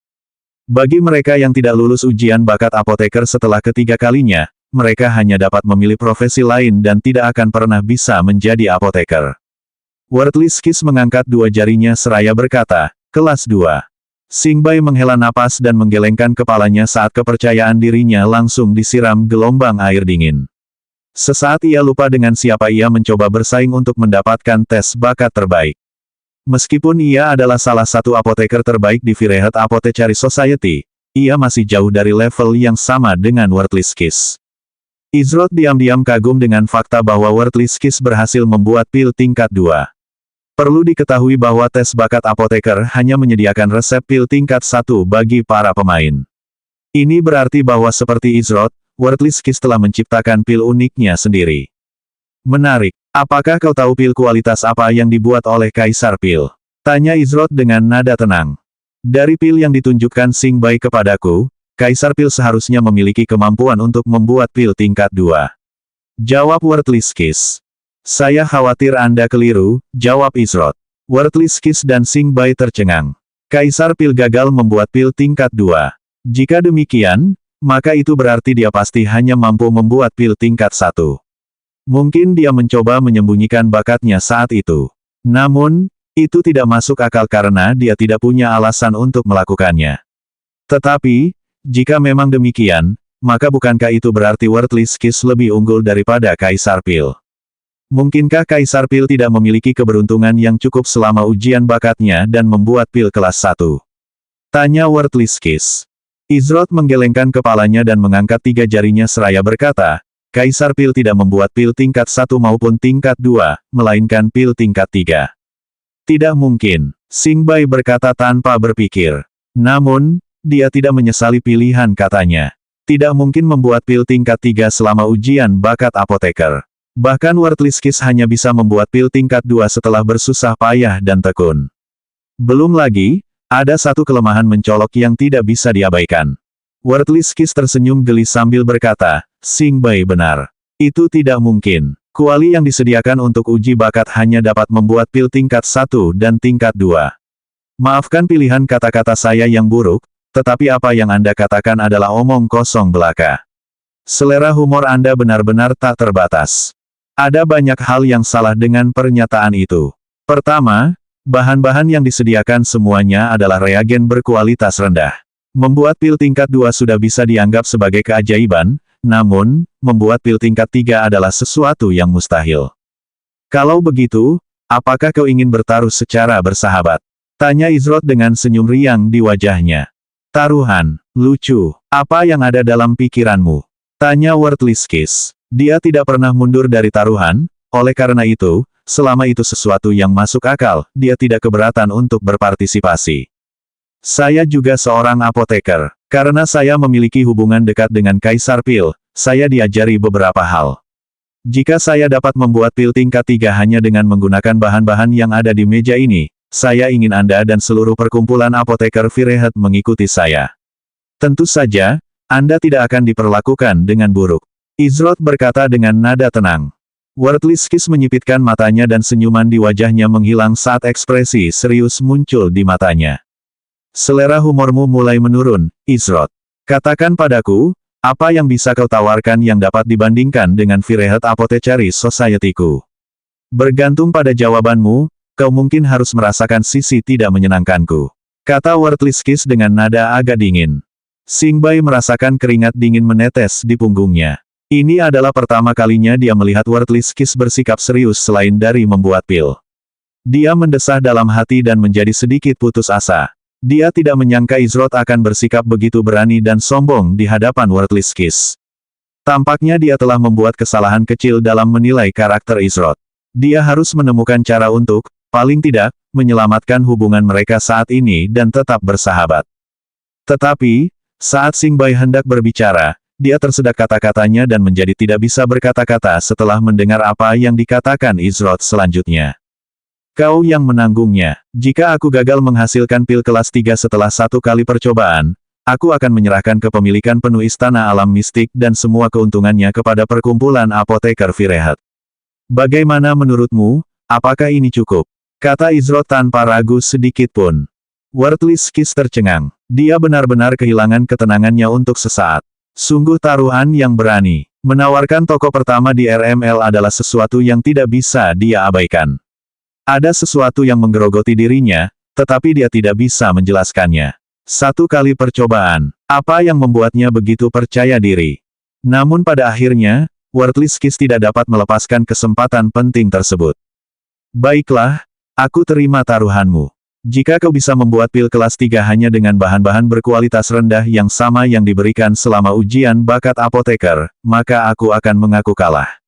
Bagi mereka yang tidak lulus ujian bakat apoteker setelah ketiga kalinya, mereka hanya dapat memilih profesi lain dan tidak akan pernah bisa menjadi apoteker. Wertliskis mengangkat dua jarinya seraya berkata, kelas 2. Xingbai menghela napas dan menggelengkan kepalanya saat kepercayaan dirinya langsung disiram gelombang air dingin. Sesaat ia lupa dengan siapa ia mencoba bersaing untuk mendapatkan tes bakat terbaik. Meskipun ia adalah salah satu apoteker terbaik di Firehead Apothecary Society, ia masih jauh dari level yang sama dengan Wertliskis. Izrod diam-diam kagum dengan fakta bahwa Wertliskis berhasil membuat pil tingkat 2. Perlu diketahui bahwa tes bakat apoteker hanya menyediakan resep pil tingkat 1 bagi para pemain. Ini berarti bahwa seperti Izrod, Wertliskis telah menciptakan pil uniknya sendiri. Menarik. Apakah kau tahu pil kualitas apa yang dibuat oleh Kaisar Pil? Tanya Izrod dengan nada tenang. Dari pil yang ditunjukkan Xingbai kepadaku, Kaisar Pil seharusnya memiliki kemampuan untuk membuat pil tingkat 2. Jawab Wertliskis. Saya khawatir Anda keliru, jawab Izrod. Wertliskis dan Xingbai tercengang. Kaisar Pil gagal membuat pil tingkat 2. Jika demikian, maka itu berarti dia pasti hanya mampu membuat pil tingkat 1. Mungkin dia mencoba menyembunyikan bakatnya saat itu. Namun, itu tidak masuk akal karena dia tidak punya alasan untuk melakukannya. Tetapi, jika memang demikian, maka bukankah itu berarti Wertliskis lebih unggul daripada Kaisar Pil? Mungkinkah Kaisar Pil tidak memiliki keberuntungan yang cukup selama ujian bakatnya dan membuat pil kelas 1? Tanya Wertliskis. Izrod menggelengkan kepalanya dan mengangkat 3 jarinya seraya berkata, Kaisar Pil tidak membuat pil tingkat 1 maupun tingkat 2, melainkan pil tingkat 3. Tidak mungkin, Xingbai berkata tanpa berpikir. Namun, dia tidak menyesali pilihan katanya. Tidak mungkin membuat pil tingkat 3 selama ujian bakat apoteker. Bahkan Wertliskis hanya bisa membuat pil tingkat 2 setelah bersusah payah dan tekun. Belum lagi, ada satu kelemahan mencolok yang tidak bisa diabaikan. Wertliskis tersenyum geli sambil berkata, Xingbai benar. Itu tidak mungkin. Kuali yang disediakan untuk uji bakat hanya dapat membuat pil tingkat 1 dan tingkat 2. Maafkan pilihan kata-kata saya yang buruk, tetapi apa yang Anda katakan adalah omong kosong belaka. Selera humor Anda benar-benar tak terbatas. Ada banyak hal yang salah dengan pernyataan itu. Pertama, bahan-bahan yang disediakan semuanya adalah reagen berkualitas rendah. Membuat pil tingkat 2 sudah bisa dianggap sebagai keajaiban, namun, membuat pil tingkat 3 adalah sesuatu yang mustahil. Kalau begitu, apakah kau ingin bertaruh secara bersahabat? Tanya Izrod dengan senyum riang di wajahnya. Taruhan, lucu, apa yang ada dalam pikiranmu? Tanya Wertliskis. Dia tidak pernah mundur dari taruhan, oleh karena itu, selama itu sesuatu yang masuk akal, dia tidak keberatan untuk berpartisipasi. Saya juga seorang apoteker. Karena saya memiliki hubungan dekat dengan Kaisar Pil, saya diajari beberapa hal. Jika saya dapat membuat pil tingkat 3 hanya dengan menggunakan bahan-bahan yang ada di meja ini, saya ingin Anda dan seluruh perkumpulan apoteker Firehead mengikuti saya. Tentu saja, Anda tidak akan diperlakukan dengan buruk. Izrod berkata dengan nada tenang. Wertliskis menyipitkan matanya dan senyuman di wajahnya menghilang saat ekspresi serius muncul di matanya. Selera humormu mulai menurun, Izrod. Katakan padaku, apa yang bisa kau tawarkan yang dapat dibandingkan dengan Firehead Apothecary Society-ku? Bergantung pada jawabanmu, kau mungkin harus merasakan sisi tidak menyenangkanku. Kata Wertliskis dengan nada agak dingin. Xingbai merasakan keringat dingin menetes di punggungnya. Ini adalah pertama kalinya dia melihat Wertliskis bersikap serius selain dari membuat pil. Dia mendesah dalam hati dan menjadi sedikit putus asa. Dia tidak menyangka Izrod akan bersikap begitu berani dan sombong di hadapan Wertliskis. Tampaknya dia telah membuat kesalahan kecil dalam menilai karakter Izrod. Dia harus menemukan cara untuk, paling tidak, menyelamatkan hubungan mereka saat ini dan tetap bersahabat. Tetapi, saat Xingbai hendak berbicara, dia tersedak kata-katanya dan menjadi tidak bisa berkata-kata setelah mendengar apa yang dikatakan Izrod selanjutnya. Kau yang menanggungnya. Jika aku gagal menghasilkan pil kelas 3 setelah 1 kali percobaan, aku akan menyerahkan kepemilikan penuh istana alam mistik dan semua keuntungannya kepada perkumpulan apoteker Firehead. Bagaimana menurutmu, apakah ini cukup? Kata Izrod tanpa ragu sedikit pun. Wertliskis tercengang. Dia benar-benar kehilangan ketenangannya untuk sesaat. Sungguh taruhan yang berani. Menawarkan toko pertama di RML adalah sesuatu yang tidak bisa dia abaikan. Ada sesuatu yang menggerogoti dirinya, tetapi dia tidak bisa menjelaskannya. Satu kali percobaan, apa yang membuatnya begitu percaya diri? Namun pada akhirnya, Worthless Kiss tidak dapat melepaskan kesempatan penting tersebut. Baiklah, aku terima taruhanmu. Jika kau bisa membuat pil kelas 3 hanya dengan bahan-bahan berkualitas rendah yang sama yang diberikan selama ujian bakat apoteker, maka aku akan mengaku kalah.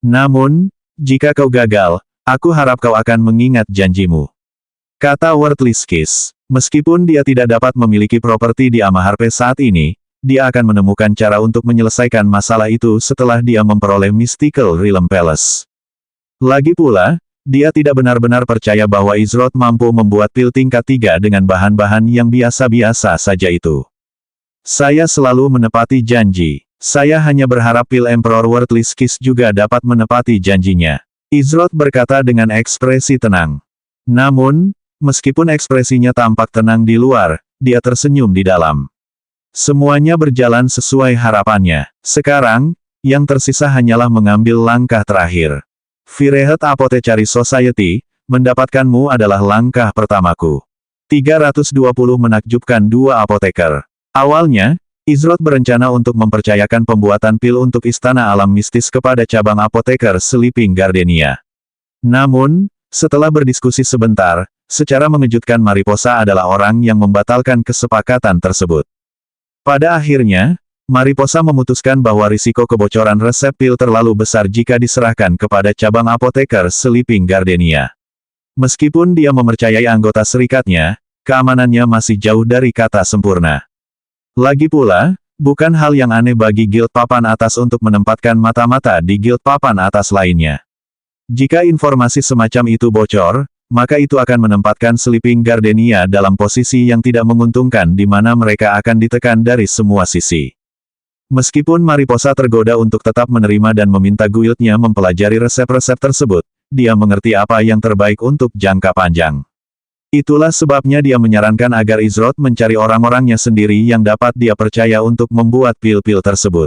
Namun, jika kau gagal, aku harap kau akan mengingat janjimu. Kata Worthless Kiss. Meskipun dia tidak dapat memiliki properti di Amaharpe saat ini, dia akan menemukan cara untuk menyelesaikan masalah itu setelah dia memperoleh Mystical Realm Palace. Lagi pula, dia tidak benar-benar percaya bahwa Izroth mampu membuat pil tingkat 3 dengan bahan-bahan yang biasa-biasa saja itu. Saya selalu menepati janji. Saya hanya berharap pil Emperor Worthless Kiss juga dapat menepati janjinya. Izroth berkata dengan ekspresi tenang. Namun, meskipun ekspresinya tampak tenang di luar, dia tersenyum di dalam. Semuanya berjalan sesuai harapannya. Sekarang, yang tersisa hanyalah mengambil langkah terakhir. Firehead Apothecary Society, mendapatkanmu adalah langkah pertamaku. 320 menakjubkan dua apoteker. Awalnya, Izroth berencana untuk mempercayakan pembuatan pil untuk Istana Alam Mistis kepada cabang apoteker Sleeping Gardenia. Namun, setelah berdiskusi sebentar, secara mengejutkan Mariposa adalah orang yang membatalkan kesepakatan tersebut. Pada akhirnya, Mariposa memutuskan bahwa risiko kebocoran resep pil terlalu besar jika diserahkan kepada cabang apoteker Sleeping Gardenia. Meskipun dia mempercayai anggota serikatnya, keamanannya masih jauh dari kata sempurna. Lagi pula, bukan hal yang aneh bagi Guild Papan Atas untuk menempatkan mata-mata di Guild Papan Atas lainnya. Jika informasi semacam itu bocor, maka itu akan menempatkan Sleeping Gardenia dalam posisi yang tidak menguntungkan di mana mereka akan ditekan dari semua sisi. Meskipun Mariposa tergoda untuk tetap menerima dan meminta guildnya mempelajari resep-resep tersebut, dia mengerti apa yang terbaik untuk jangka panjang. Itulah sebabnya dia menyarankan agar Izroth mencari orang-orangnya sendiri yang dapat dia percaya untuk membuat pil-pil tersebut.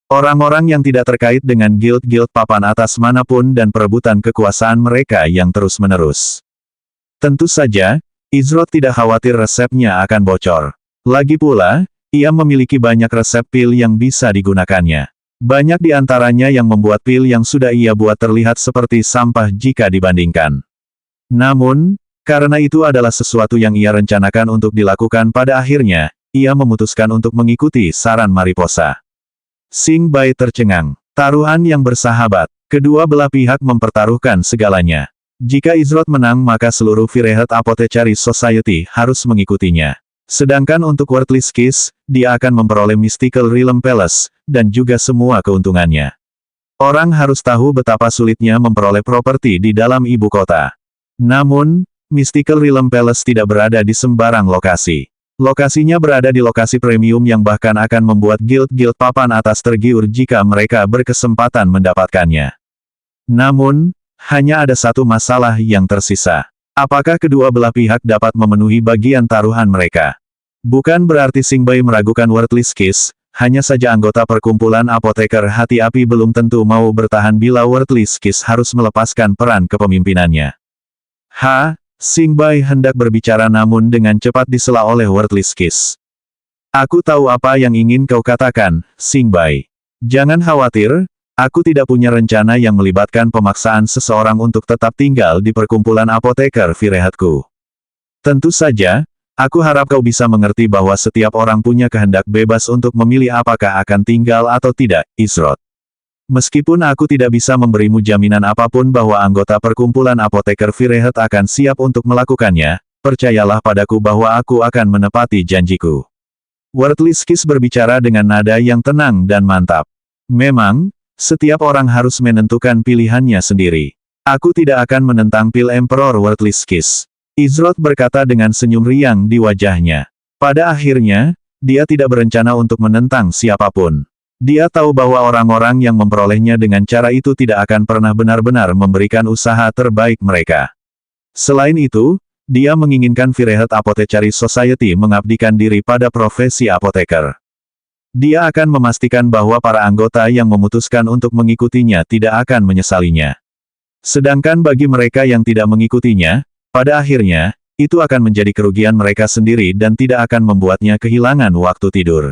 Orang-orang yang tidak terkait dengan guild-guild papan atas manapun dan perebutan kekuasaan mereka yang terus-menerus. Tentu saja, Izroth tidak khawatir resepnya akan bocor. Lagi pula, ia memiliki banyak resep pil yang bisa digunakannya. Banyak di antaranya yang membuat pil yang sudah ia buat terlihat seperti sampah jika dibandingkan. Namun, karena itu adalah sesuatu yang ia rencanakan untuk dilakukan pada akhirnya, ia memutuskan untuk mengikuti saran Mariposa. Xing Bai tercengang. Taruhan yang bersahabat. Kedua belah pihak mempertaruhkan segalanya. Jika Izroth menang maka seluruh Firehead Apothecary Society harus mengikutinya. Sedangkan untuk Worthless Kiss, dia akan memperoleh Mystical Realm Palace, dan juga semua keuntungannya. Orang harus tahu betapa sulitnya memperoleh properti di dalam ibu kota. Namun, Mystical Realm Palace tidak berada di sembarang lokasi. Lokasinya berada di lokasi premium yang bahkan akan membuat guild-guild papan atas tergiur jika mereka berkesempatan mendapatkannya. Namun, hanya ada satu masalah yang tersisa. Apakah kedua belah pihak dapat memenuhi bagian taruhan mereka? Bukan berarti Xing Bai meragukan Worthless Kiss, hanya saja anggota perkumpulan apoteker hati api belum tentu mau bertahan bila Worthless Kiss harus melepaskan peran kepemimpinannya. Xing Bai hendak berbicara namun dengan cepat disela oleh Worthless Kiss. Aku tahu apa yang ingin kau katakan, Xing Bai. Jangan khawatir, aku tidak punya rencana yang melibatkan pemaksaan seseorang untuk tetap tinggal di perkumpulan apoteker Fireheadku. Tentu saja, aku harap kau bisa mengerti bahwa setiap orang punya kehendak bebas untuk memilih apakah akan tinggal atau tidak, Izroth. Meskipun aku tidak bisa memberimu jaminan apapun bahwa anggota perkumpulan apoteker Firehead akan siap untuk melakukannya, percayalah padaku bahwa aku akan menepati janjiku. Worthless Kiss berbicara dengan nada yang tenang dan mantap. Memang, setiap orang harus menentukan pilihannya sendiri. Aku tidak akan menentang pil Emperor Worthless Kiss. Izroth berkata dengan senyum riang di wajahnya. Pada akhirnya, dia tidak berencana untuk menentang siapapun. Dia tahu bahwa orang-orang yang memperolehnya dengan cara itu tidak akan pernah benar-benar memberikan usaha terbaik mereka. Selain itu, dia menginginkan Firehead Apothecary Society mengabdikan diri pada profesi apoteker. Dia akan memastikan bahwa para anggota yang memutuskan untuk mengikutinya tidak akan menyesalinya. Sedangkan bagi mereka yang tidak mengikutinya, pada akhirnya, itu akan menjadi kerugian mereka sendiri dan tidak akan membuatnya kehilangan waktu tidur.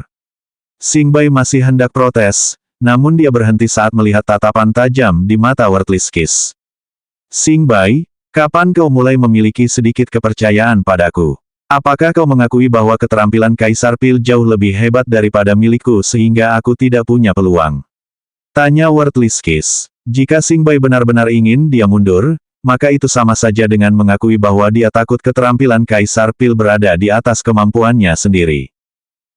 Xingbai masih hendak protes, namun dia berhenti saat melihat tatapan tajam di mata Wortliskis. Xingbai, kapan kau mulai memiliki sedikit kepercayaan padaku? Apakah kau mengakui bahwa keterampilan Kaisar Pil jauh lebih hebat daripada milikku sehingga aku tidak punya peluang? Tanya Wortliskis. Jika Xingbai benar-benar ingin dia mundur, maka itu sama saja dengan mengakui bahwa dia takut keterampilan Kaisar Pil berada di atas kemampuannya sendiri.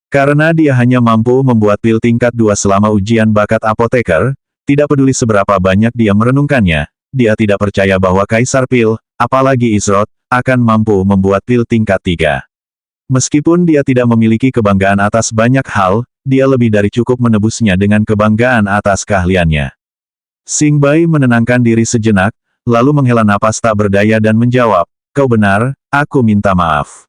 Karena dia hanya mampu membuat pil tingkat 2 selama ujian bakat apoteker, tidak peduli seberapa banyak dia merenungkannya, dia tidak percaya bahwa Kaisar Pil, apalagi Izrod, akan mampu membuat pil tingkat 3. Meskipun dia tidak memiliki kebanggaan atas banyak hal, dia lebih dari cukup menebusnya dengan kebanggaan atas keahliannya. Xingbai menenangkan diri sejenak, lalu menghela napas tak berdaya dan menjawab, kau benar, aku minta maaf.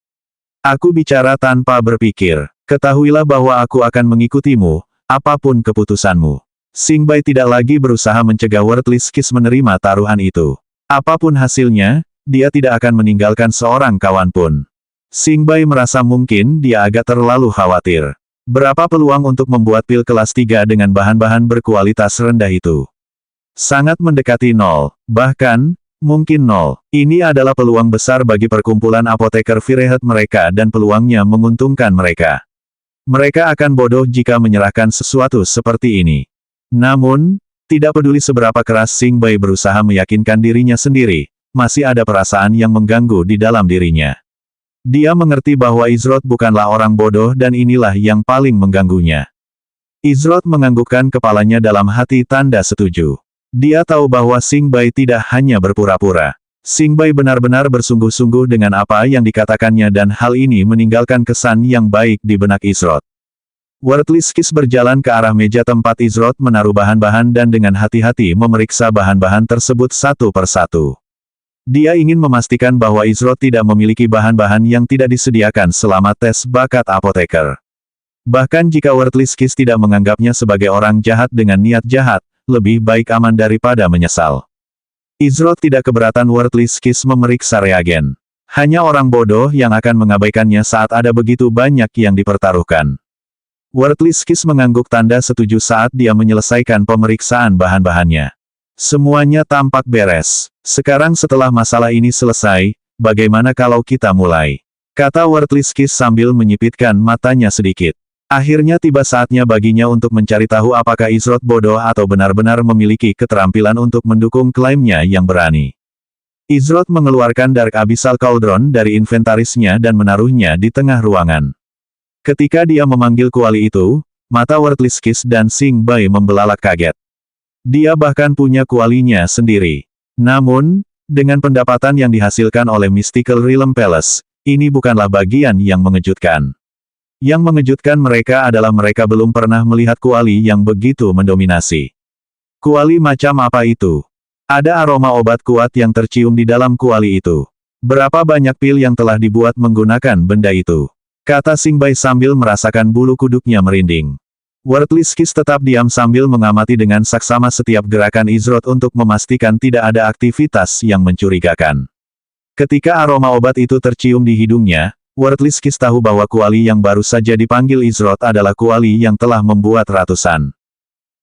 Aku bicara tanpa berpikir. Ketahuilah bahwa aku akan mengikutimu, apapun keputusanmu. Xingbai tidak lagi berusaha mencegah Wortliskis menerima taruhan itu. Apapun hasilnya, dia tidak akan meninggalkan seorang kawan pun. Xingbai merasa mungkin dia agak terlalu khawatir. Berapa peluang untuk membuat pil kelas 3 dengan bahan-bahan berkualitas rendah itu? Sangat mendekati nol, bahkan, mungkin nol. Ini adalah peluang besar bagi perkumpulan apoteker Firehead mereka dan peluangnya menguntungkan mereka. Mereka akan bodoh jika menyerahkan sesuatu seperti ini. Namun, tidak peduli seberapa keras Xingbai berusaha meyakinkan dirinya sendiri, masih ada perasaan yang mengganggu di dalam dirinya. Dia mengerti bahwa Izrod bukanlah orang bodoh dan inilah yang paling mengganggunya. Izrod menganggukkan kepalanya dalam hati tanda setuju. Dia tahu bahwa Xingbai tidak hanya berpura-pura. Xingbai benar-benar bersungguh-sungguh dengan apa yang dikatakannya dan hal ini meninggalkan kesan yang baik di benak Izrod. Wortliskis berjalan ke arah meja tempat Izrod menaruh bahan-bahan dan dengan hati-hati memeriksa bahan-bahan tersebut satu persatu. Dia ingin memastikan bahwa Izrod tidak memiliki bahan-bahan yang tidak disediakan selama tes bakat apoteker. Bahkan jika Wortliskis tidak menganggapnya sebagai orang jahat dengan niat jahat, lebih baik aman daripada menyesal. Izrod tidak keberatan Wortliskis memeriksa reagen. Hanya orang bodoh yang akan mengabaikannya saat ada begitu banyak yang dipertaruhkan. Wortliskis mengangguk tanda setuju saat dia menyelesaikan pemeriksaan bahan-bahannya. Semuanya tampak beres. Sekarang setelah masalah ini selesai, bagaimana kalau kita mulai? Kata Wortliskis sambil menyipitkan matanya sedikit. Akhirnya tiba saatnya baginya untuk mencari tahu apakah Izrod bodoh atau benar-benar memiliki keterampilan untuk mendukung klaimnya yang berani. Izrod mengeluarkan Dark Abyssal Cauldron dari inventarisnya dan menaruhnya di tengah ruangan. Ketika dia memanggil kuali itu, mata Wortliskis dan Xingbai membelalak kaget. Dia bahkan punya kualinya sendiri. Namun, dengan pendapatan yang dihasilkan oleh Mystical Realm Palace, ini bukanlah bagian yang mengejutkan. Yang mengejutkan mereka adalah mereka belum pernah melihat kuali yang begitu mendominasi. Kuali macam apa itu? Ada aroma obat kuat yang tercium di dalam kuali itu. Berapa banyak pil yang telah dibuat menggunakan benda itu? Kata Xingbai sambil merasakan bulu kuduknya merinding. Wortliskis tetap diam sambil mengamati dengan saksama setiap gerakan Izrod untuk memastikan tidak ada aktivitas yang mencurigakan. Ketika aroma obat itu tercium di hidungnya, Wortliskis tahu bahwa kuali yang baru saja dipanggil Izrod adalah kuali yang telah membuat ratusan.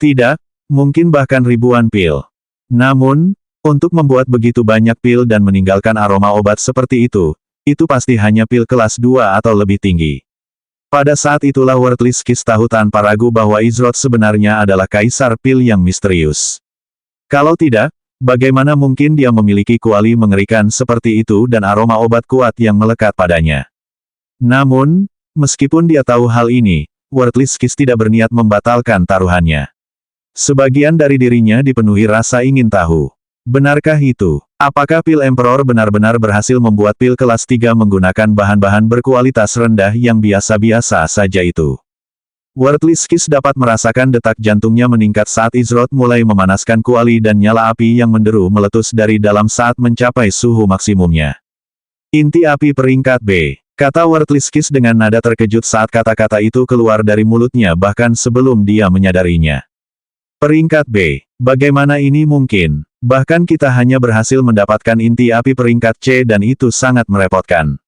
Tidak, mungkin bahkan ribuan pil. Namun, untuk membuat begitu banyak pil dan meninggalkan aroma obat seperti itu pasti hanya pil kelas 2 atau lebih tinggi. Pada saat itulah Wortliskis tahu tanpa ragu bahwa Izrod sebenarnya adalah kaisar pil yang misterius. Kalau tidak, bagaimana mungkin dia memiliki kuali mengerikan seperti itu dan aroma obat kuat yang melekat padanya? Namun, meskipun dia tahu hal ini, Wortliskis tidak berniat membatalkan taruhannya. Sebagian dari dirinya dipenuhi rasa ingin tahu. Benarkah itu? Apakah pil Emperor benar-benar berhasil membuat pil kelas 3 menggunakan bahan-bahan berkualitas rendah yang biasa-biasa saja itu? Wortliskis dapat merasakan detak jantungnya meningkat saat Izrod mulai memanaskan kuali dan nyala api yang menderu meletus dari dalam saat mencapai suhu maksimumnya. Inti api peringkat B. Kata Wertliskis dengan nada terkejut saat kata-kata itu keluar dari mulutnya bahkan sebelum dia menyadarinya. Peringkat B. Bagaimana ini mungkin? Bahkan kita hanya berhasil mendapatkan inti api peringkat C dan itu sangat merepotkan.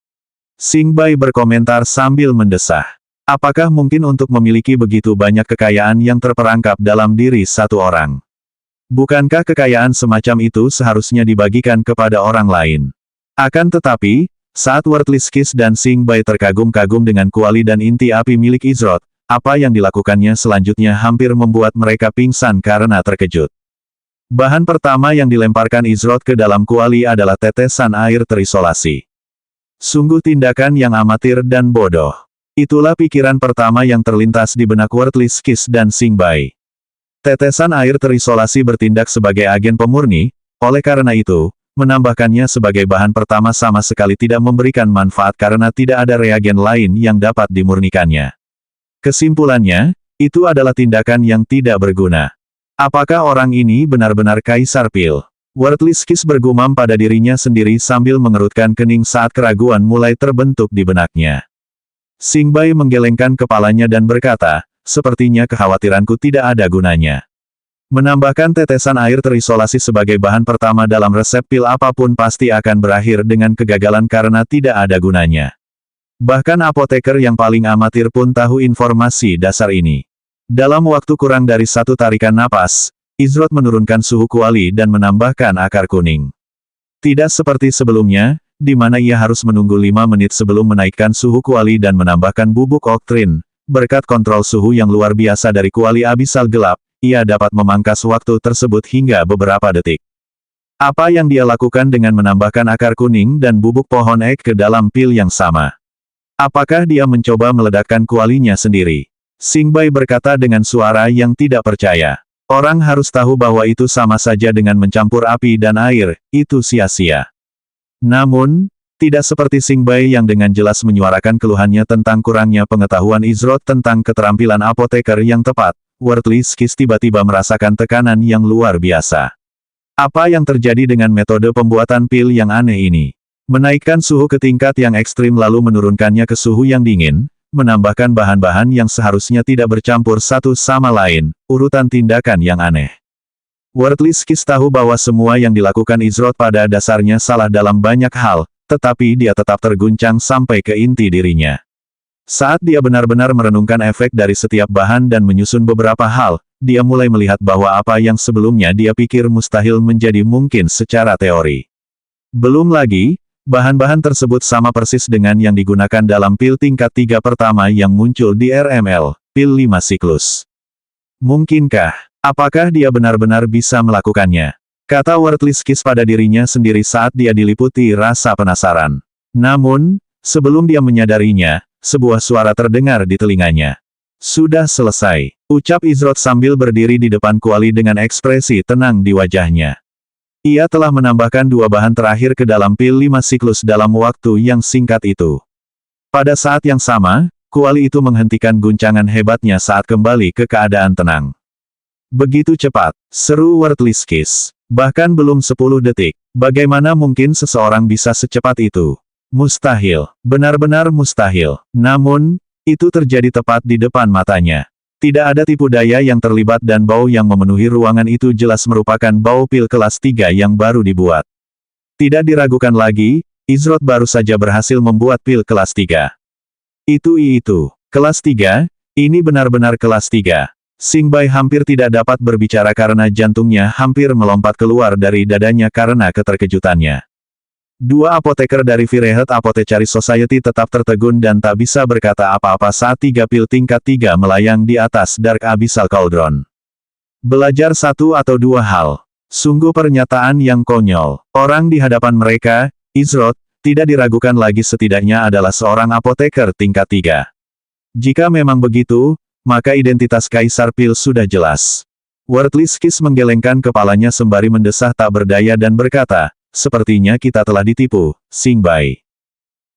Xingbai berkomentar sambil mendesah. Apakah mungkin untuk memiliki begitu banyak kekayaan yang terperangkap dalam diri satu orang? Bukankah kekayaan semacam itu seharusnya dibagikan kepada orang lain? Akan tetapi, saat Wertliskis dan Xingbai terkagum-kagum dengan kuali dan inti api milik Izrod, apa yang dilakukannya selanjutnya hampir membuat mereka pingsan karena terkejut. Bahan pertama yang dilemparkan Izrod ke dalam kuali adalah tetesan air terisolasi. Sungguh tindakan yang amatir dan bodoh. Itulah pikiran pertama yang terlintas di benak Wertliskis dan Xingbai. Tetesan air terisolasi bertindak sebagai agen pemurni, oleh karena itu, menambahkannya sebagai bahan pertama sama sekali tidak memberikan manfaat karena tidak ada reagen lain yang dapat dimurnikannya. Kesimpulannya, itu adalah tindakan yang tidak berguna. Apakah orang ini benar-benar Kaisar Pil? Wertliskis bergumam pada dirinya sendiri sambil mengerutkan kening saat keraguan mulai terbentuk di benaknya. Xingbai menggelengkan kepalanya dan berkata, sepertinya kekhawatiranku tidak ada gunanya. Menambahkan tetesan air terisolasi sebagai bahan pertama dalam resep pil apapun pasti akan berakhir dengan kegagalan karena tidak ada gunanya. Bahkan apoteker yang paling amatir pun tahu informasi dasar ini. Dalam waktu kurang dari satu tarikan napas, Izrod menurunkan suhu kuali dan menambahkan akar kuning. Tidak seperti sebelumnya, di mana ia harus menunggu 5 menit sebelum menaikkan suhu kuali dan menambahkan bubuk oktrin. Berkat kontrol suhu yang luar biasa dari kuali abisal gelap, ia dapat memangkas waktu tersebut hingga beberapa detik. Apa yang dia lakukan dengan menambahkan akar kuning dan bubuk pohon ek ke dalam pil yang sama? Apakah dia mencoba meledakkan kualinya sendiri? Xingbai berkata dengan suara yang tidak percaya. Orang harus tahu bahwa itu sama saja dengan mencampur api dan air, itu sia-sia. Namun, tidak seperti Xingbai yang dengan jelas menyuarakan keluhannya tentang kurangnya pengetahuan Izrod tentang keterampilan apoteker yang tepat. Wertliskis tiba-tiba merasakan tekanan yang luar biasa. Apa yang terjadi dengan metode pembuatan pil yang aneh ini? Menaikkan suhu ke tingkat yang ekstrim lalu menurunkannya ke suhu yang dingin, menambahkan bahan-bahan yang seharusnya tidak bercampur satu sama lain, urutan tindakan yang aneh. Wertliskis tahu bahwa semua yang dilakukan Izrod pada dasarnya salah dalam banyak hal, tetapi dia tetap terguncang sampai ke inti dirinya. Saat dia benar-benar merenungkan efek dari setiap bahan dan menyusun beberapa hal, dia mulai melihat bahwa apa yang sebelumnya dia pikir mustahil menjadi mungkin secara teori. Belum lagi, bahan-bahan tersebut sama persis dengan yang digunakan dalam pil tingkat 3 pertama yang muncul di RML, pil 5 siklus. Mungkinkah? Apakah dia benar-benar bisa melakukannya? Kata Wertliskis pada dirinya sendiri saat dia diliputi rasa penasaran. Namun, sebelum dia menyadarinya, sebuah suara terdengar di telinganya. Sudah selesai, ucap Izrod sambil berdiri di depan kuali dengan ekspresi tenang di wajahnya. Ia telah menambahkan 2 bahan terakhir ke dalam pil 5 siklus dalam waktu yang singkat itu. Pada saat yang sama, kuali itu menghentikan guncangan hebatnya saat kembali ke keadaan tenang. Begitu cepat, seru Wertliskis. Bahkan belum 10 detik. Bagaimana mungkin seseorang bisa secepat itu? Mustahil. Benar-benar mustahil. Namun, itu terjadi tepat di depan matanya. Tidak ada tipu daya yang terlibat dan bau yang memenuhi ruangan itu jelas merupakan bau pil kelas 3 yang baru dibuat. Tidak diragukan lagi, Izrod baru saja berhasil membuat pil kelas 3. Itu. Kelas 3, ini benar-benar kelas 3. Xingbai hampir tidak dapat berbicara karena jantungnya hampir melompat keluar dari dadanya karena keterkejutannya. 2 apoteker dari Firehead Apothecary Society tetap tertegun dan tak bisa berkata apa-apa saat 3 pil tingkat 3 melayang di atas Dark Abyssal Cauldron. Belajar 1 atau 2 hal. Sungguh pernyataan yang konyol. Orang di hadapan mereka, Izrod, tidak diragukan lagi setidaknya adalah seorang apoteker tingkat 3. Jika memang begitu, maka identitas Kaisar Pil sudah jelas. Wertliskis menggelengkan kepalanya sembari mendesah tak berdaya dan berkata, sepertinya kita telah ditipu, Xingbai.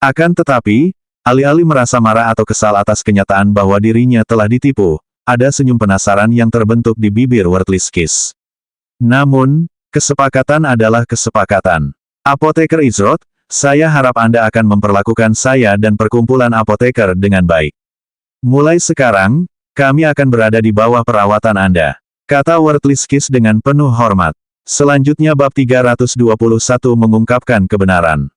Akan tetapi, alih-alih merasa marah atau kesal atas kenyataan bahwa dirinya telah ditipu, ada senyum penasaran yang terbentuk di bibir Wertliskis. Namun, kesepakatan adalah kesepakatan. Apoteker Izrod, Saya harap Anda akan memperlakukan saya dan perkumpulan apoteker dengan baik. Mulai sekarang, kami akan berada di bawah perawatan Anda, kata Wurtliskis dengan penuh hormat. Selanjutnya bab 321 mengungkapkan kebenaran.